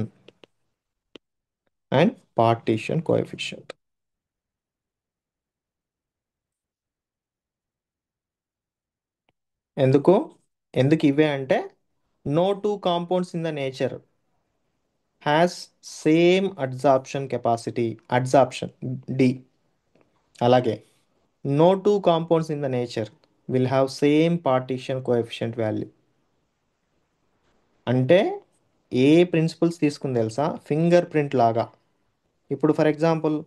and partition coefficient. ఎందుకు ఎందుకు ఇవే అంటే no two compounds in the nature has same adsorption capacity, adsorption D. అలాగే no two compounds in the nature will have same partition coefficient value. అంటే ఏ ప్రిన్సిపల్స్ తీసుకుంది తెలుసా? ఫింగర్ ప్రింట్ లాగా. ఇప్పుడు ఫర్ ఎగ్జాంపుల్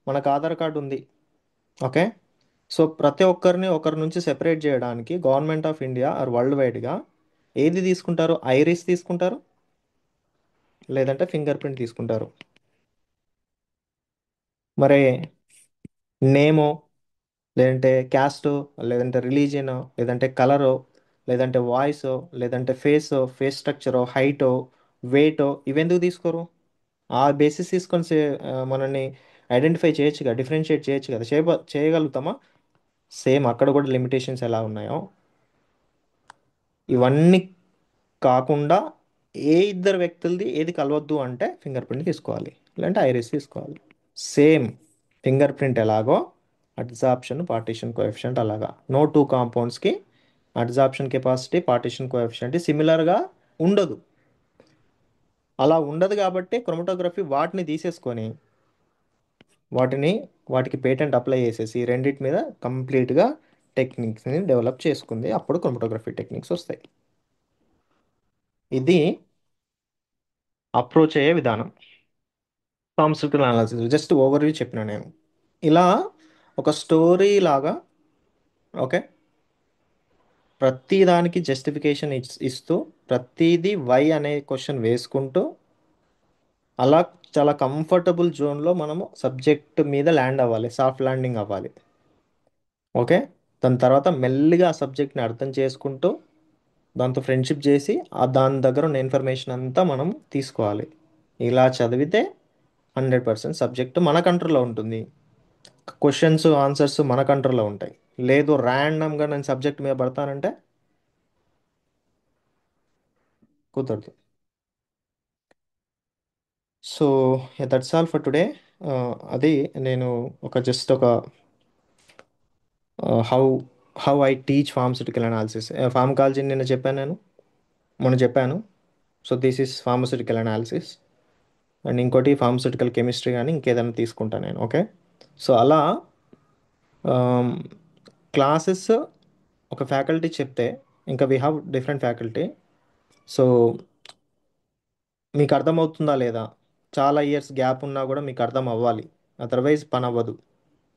మనకు ఆధార్ కార్డు ఉంది. ఓకే, సో ప్రతి ఒక్కరిని ఒకరి నుంచి సెపరేట్ చేయడానికి government of India or world వైడ్గా ఏది తీసుకుంటారు? ఐరిస్ తీసుకుంటారు, లేదంటే ఫింగర్ ప్రింట్ తీసుకుంటారు. మరి నేమో, లేదంటే క్యాస్టో, లేదంటే రిలీజియనో, లేదంటే కలరో, లేదంటే వాయిసో, లేదంటే ఫేస్ స్ట్రక్చరో, హైటో, వెయిటో, ఇవెందుకు తీసుకోరు? ఆ బేసిస్ తీసుకొని మనల్ని ఐడెంటిఫై చేయొచ్చుగా, డిఫరెన్షియేట్ చేయొచ్చు కదా, చేయగలుగుతామా? సేమ్ అక్కడ కూడా లిమిటేషన్స్ ఎలా ఉన్నాయో ఇవన్నీ కాకుండా ఏ ఇద్దరు వ్యక్తులది ఏది కలవద్దు అంటే ఫింగర్ ప్రింట్ తీసుకోవాలి, లేదంటే ఐరిస్ తీసుకోవాలి. సేమ్ ఫింగర్ ప్రింట్ ఎలాగో అడ్జార్ప్షన్ పార్టీషన్ కోఎఫిషియంట్ అలాగా. నో టూ కాంపౌండ్స్కి అడ్జార్ప్షన్ కెపాసిటీ పార్టీషన్ కోఎఫిషియంట్ సిమిలర్గా ఉండదు. అలా ఉండదు కాబట్టి క్రోమటోగ్రఫీ వాటిని తీసేసుకొని వాటిని వాటికి పేటెంట్ అప్లై చేసేసి రెండిటి మీద కంప్లీట్గా టెక్నిక్స్ని డెవలప్ చేసుకుంది. అప్పుడు క్రోమటోగ్రఫీ టెక్నిక్స్ వస్తాయి. ఇది అప్రోచ్ అయ్యే విధానం. ఫార్మస్యూటికల్ అనాలిసిస్ జస్ట్ ఓవర్వ్యూ చెప్పిన నేను. ఇలా ఒక స్టోరీ లాగా, ఓకే, ప్రతి దానికి జస్టిఫికేషన్ ఇస్తూ ప్రతిదీ వై అనే క్వశ్చన్ వేసుకుంటూ అలా చాలా కంఫర్టబుల్ జోన్లో మనము సబ్జెక్ట్ మీద ల్యాండ్ అవ్వాలి, సాఫ్ట్ ల్యాండింగ్ అవ్వాలి. ఓకే, దాని తర్వాత మెల్లిగా ఆ సబ్జెక్ట్ని అర్థం చేసుకుంటూ దాంతో ఫ్రెండ్షిప్ చేసి దాని దగ్గర ఉన్న ఇన్ఫర్మేషన్ అంతా మనం తీసుకోవాలి. ఇలా చదివితే 100% సబ్జెక్ట్ మన కంట్రోల్లో ఉంటుంది, క్వశ్చన్స్ ఆన్సర్స్ మన కంట్రోల్లో ఉంటాయి. లేదు ర్యాండమ్గా నేను సబ్జెక్ట్ మీద పడతానంటే కుదరదు. So that's all for today. అది నేను ఒక how how I teach pharmaceutical analysis. Pharmacology నిన్న చెప్పాను, నేను మొన్న చెప్పాను. So this is pharmaceutical analysis. And ఇంకోటి ఫార్మస్యూటికల్ కెమిస్ట్రీ కానీ ఇంకేదైనా తీసుకుంటాను నేను. ఓకే, సో అలా క్లాసెస్ ఒక ఫ్యాకల్టీ చెప్తే ఇంకా we have different faculty. So మీకు అర్థమవుతుందా లేదా, చాలా ఇయర్స్ గ్యాప్ ఉన్నా కూడా మీకు అర్థం అవ్వాలి, అదర్వైజ్ పని అవ్వదు.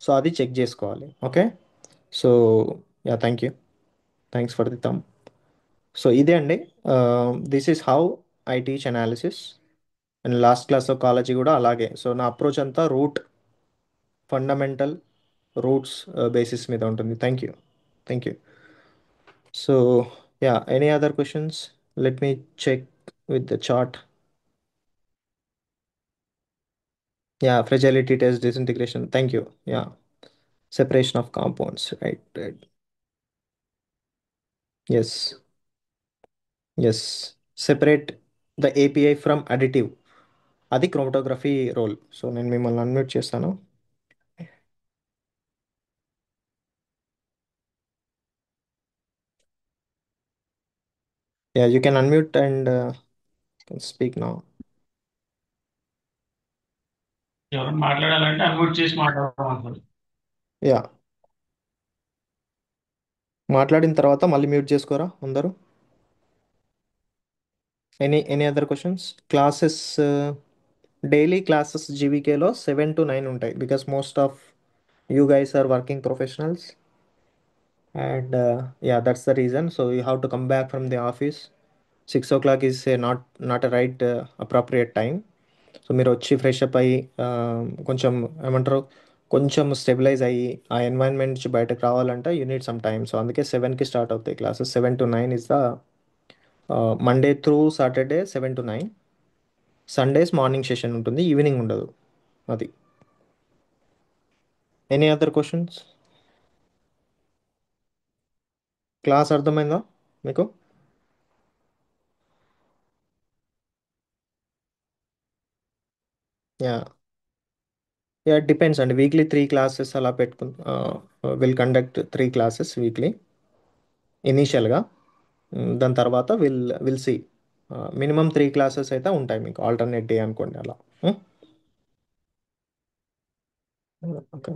సో అది చెక్ చేసుకోవాలి. Okay, so yeah, thank you, thanks for the thumb. So ఇదే అండి, this is how I teach analysis. And last క్లాస్లో కాలేజీ కూడా అలాగే. సో నా అప్రోచ్ అంతా ఫండమెంటల్ రూట్స్ బేసిస్ మీద ఉంటుంది. Thank you, thank you. So yeah, any other questions? Let me check with the chart. Yeah, fragility test, disintegration. Thank you. Yeah, separation of compounds. Right, right. Yes, yes. Separate the API from additive. అది chromatography role. So నేను మిమ్మల్ని unmute చేస్తాను. Yeah, you can unmute and speak now. ఎవరైనా మాట్లాడాలంటే unmute చేసి మాట్లాడమంటారు. Yeah, మాట్లాడిన తర్వాత మళ్ళీ మ్యూట్ చేసుకోరా అందరూ. Any other questions? Classes, daily classes జీవీకేలో 7 to 9 ఉంటాయి, because most of you guys are working professionals. And yeah, that's the reason. So you have to come back from the office. 6 o'clock is not a right appropriate time. So మీరు వచ్చి fresh up అయ్యి కొంచెం ఏమంటారు, కొంచెం stabilise అయ్యి ఆ environment నుంచి బయటకు రావాలంటే you need some time. So అందుకే 7కి స్టార్ట్ అవుతాయి classes. 7 to 9 is the Monday through Saturday 7 to 9. Sundays morning session ఉంటుంది, ఈవినింగ్ ఉండదు. అది. Any other questions? క్లాస్ అర్థమైందా మీకు? యా, యా, డిపెండ్స్ అండి. వీక్లీ 3 క్లాసెస్ అలా విల్ కండక్ట్ 3 క్లాసెస్ వీక్లీ ఇనీషియల్గా. దాని తర్వాత విల్ సి. మినిమం 3 క్లాసెస్ అయితే ఉంటాయి మీకు, ఆల్టర్నేట్ డే అనుకోండి అలా. ఓకే,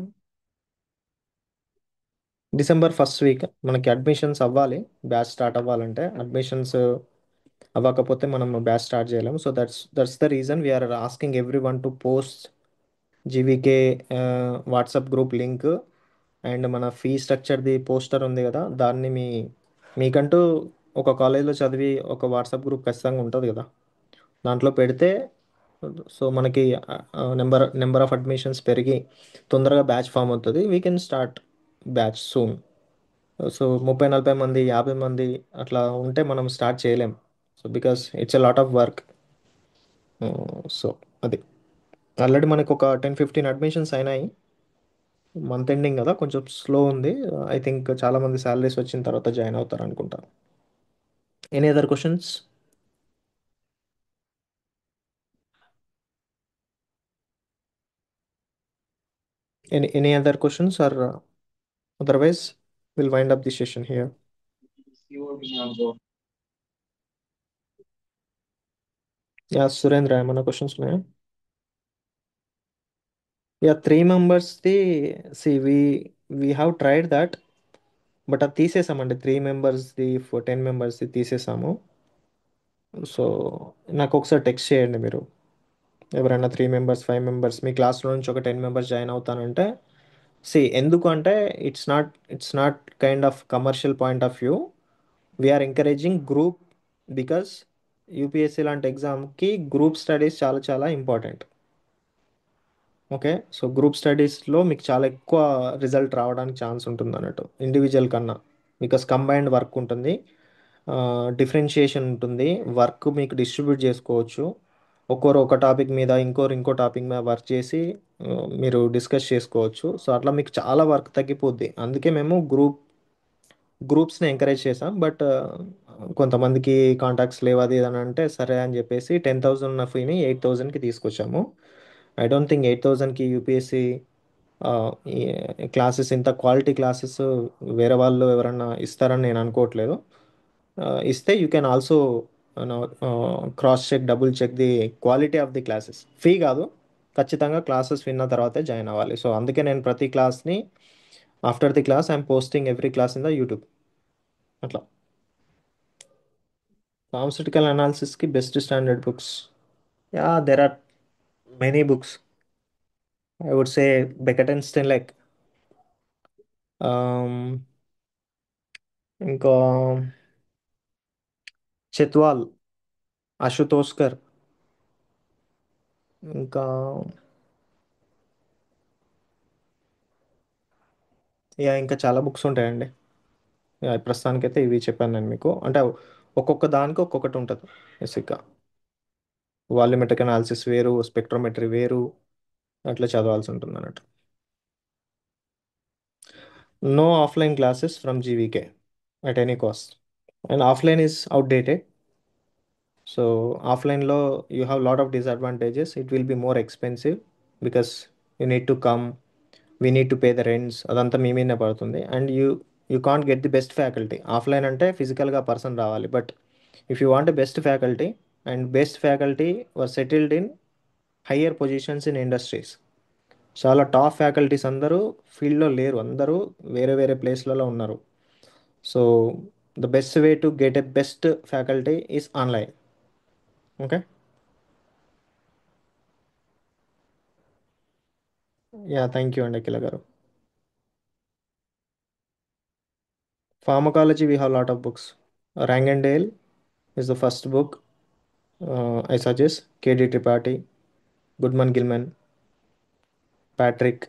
డిసెంబర్ ఫస్ట్ వీక్ మనకి అడ్మిషన్స్ అవ్వాలి. బ్యాచ్ స్టార్ట్ అవ్వాలంటే అడ్మిషన్స్ అవ్వకపోతే మనం బ్యాచ్ స్టార్ట్ చేయలేము. So that's the reason we are asking everyone to post GVK WhatsApp group link. And మన ఫీ స్ట్రక్చర్ది పోస్టర్ ఉంది కదా, దాన్ని మీకంటూ ఒక కాలేజ్లో చదివి ఒక వాట్సాప్ గ్రూప్ ఖచ్చితంగా ఉంటుంది కదా, దాంట్లో పెడితే సో మనకి నెంబర్ ఆఫ్ అడ్మిషన్స్ పెరిగి తొందరగా బ్యాచ్ ఫామ్ అవుతుంది. We can start batch soon. So 30-40 మంది 50 మంది అట్లా ఉంటే మనం స్టార్ట్ చేయలేం. So because it's a lot of work. So అది. ఆల్రెడీ మనకు ఒక 10-15 అడ్మిషన్స్ అయినాయి. మంత్ ఎండింగ్ కదా, కొంచెం స్లో ఉంది. ఐ థింక్ చాలా మంది శాలరీస్ వచ్చిన తర్వాత జాయిన్ అవుతారు అనుకుంటా. Any other questions? Any other questions, or otherwise we'll wind up the session here. Yeah, Surendra, ఏమైనా క్వశ్చన్స్ ఉన్నాయా? Yeah, 3 members the. See we have tried that, but అది తీసేసామండి. 3 members ది 10 members ది తీసేసాము. So నాకు ఒకసారి text చేయండి మీరు. ఎవరైనా 3 members, 5 members మీ క్లాస్లో నుంచి ఒక 10 members జాయిన్ అవుతానంటే, ఎందుకు అంటే it's not kind of commercial point of view. We are encouraging group, because UPSC లాంటి ఎగ్జామ్కి గ్రూప్ స్టడీస్ చాలా చాలా ఇంపార్టెంట్. ఓకే, సో గ్రూప్ స్టడీస్లో మీకు చాలా ఎక్కువ రిజల్ట్ రావడానికి ఛాన్స్ ఉంటుంది అన్నట్టు, ఇండివిజువల్ కన్నా. బికాస్ కంబైన్డ్ వర్క్ ఉంటుంది, డిఫరెన్షియేషన్ ఉంటుంది, వర్క్ మీకు డిస్ట్రిబ్యూట్ చేసుకోవచ్చు. ఒక్కొరు ఒక టాపిక్ మీద, ఇంకోరు ఇంకో టాపిక్ మీద వర్క్ చేసి మీరు డిస్కస్ చేసుకోవచ్చు. సో అట్లా మీకు చాలా వర్క్ తగ్గిపోద్ది. అందుకే మేము గ్రూప్స్ని ఎంకరేజ్ చేసాం. బట్ కొంతమందికి కాంటాక్ట్స్ లేవు అది ఇది అని అంటే, సరే అని చెప్పేసి 10,000 ఉన్న ఫీని 8,000కి తీసుకొచ్చాము. ఐ డోంట్ థింక్ 8,000కి యూపీఎస్సి క్లాసెస్, ఇంత క్వాలిటీ క్లాసెస్ వేరే వాళ్ళు ఎవరన్నా ఇస్తారని నేను అనుకోవట్లేదు. ఇస్తే you can also cross check, double check the quality of the classes. Fee కాదు, ఖచ్చితంగా క్లాసెస్ విన్న తర్వాతే జాయిన్ అవ్వాలి. సో అందుకే నేను ప్రతి క్లాస్ని after the class I'm posting every class in the YouTube. అట్లా. ఫార్మస్యూటికల్ అనాలిసిస్కి best standard books. Yeah, there are many books. I would say Beckett and Stenlake, ఇంకా చెత్వాల్, అశుతోష్కర్, ఇంకా ఇంకా చాలా బుక్స్ ఉంటాయండి. ప్రస్తుతానికైతే ఇవి చెప్పాను నేను మీకు. అంటే ఒక్కొక్క దానికి ఒక్కొక్కటి ఉంటుంది బేసిక్గా. వాల్యూమెట్రిక్ అనాలిసిస్ వేరు, స్పెక్ట్రోమెట్రీ వేరు, అట్లా చదవాల్సి ఉంటుంది అన్నట్టు. No offline classes from GVK at any cost. And offline is outdated. So ఆఫ్లైన్లో you have lot of disadvantages. It will be more expensive because you need to come, we need to pay the rents, అదంతా మీ మీదనే పడుతుంది. And you can't get the best faculty. Offline అంటే ఫిజికల్గా person రావాలి. But if you want best faculty, and best faculty were settled in higher positions in industries. చాలా top faculties అందరూ ఫీల్డ్లో లేరు, అందరూ వేరే వేరే ప్లేస్లలో ఉన్నారు. So the best way to get a best faculty is online. Okay. Yeah, thank you అండి అఖిల గారు. Pharmacology, we have a lot of books. Rangendale is the first book. I suggest K.D. Tripathi, Goodman Gilman, Patrick.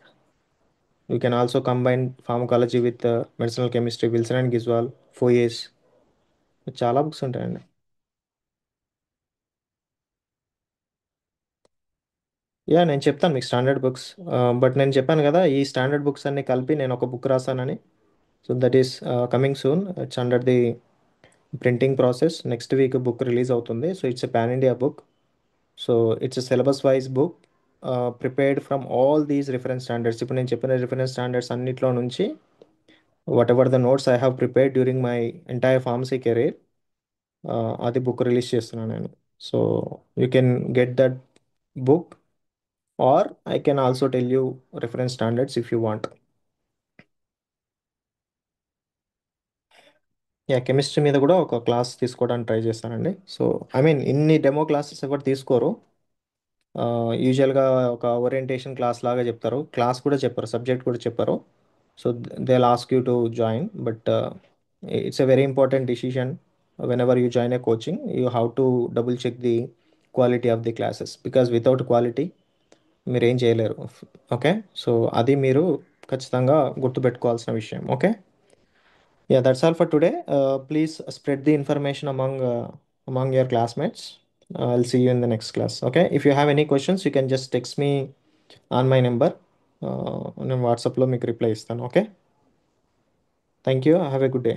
You can also combine pharmacology with medicinal chemistry, Wilson and Giswal, Foyers. చాలా books ఉంటాయండి. నేను చెప్తాను మీకు standard books. But నేను చెప్పాను కదా, ఈ standard books అన్ని కలిపి నేను ఒక బుక్ రాస్తానని. So that is coming soon. It's under the printing process. Next week book release అవుతుంది. So it's a pan India book. So it's a syllabus wise book prepared from all these reference standards. ఇప్పుడు నేను చెప్పిన reference standards అన్నిట్లో నుంచి whatever the notes I have prepared during my entire pharmacy career, అది book release చేస్తున్నాను నేను. So you can get that book, are I can also tell you reference standards if you want. Chemistry మీద కూడా ఒక class తీసుకోవడానికి try చేస్తానండి. So I mean ఇన్ని demo classes ఎవరు తీసుకోరు. యూజువల్గా ఒక ఓరియంటేషన్ క్లాస్ లాగా చెప్తారు, క్లాస్ కూడా చెప్పారు, సబ్జెక్ట్ కూడా చెప్పారు. So they ask you to join. But it's a very important decision. Whenever you join a coaching, you have to double check the quality of the classes, because without quality మీరు ఏం చేయలేరు. Okay, so అది మీరు ఖచ్చితంగా గుర్తుపెట్టుకోవాల్సిన విషయం. Okay. That's all for today. Please spread the information among your classmates. I'll see you in the next class. Okay, if you have any questions you can just text me on my number. నేను వాట్సాప్లో మీకు reply ఇస్తాను. Okay, thank you, have a good day.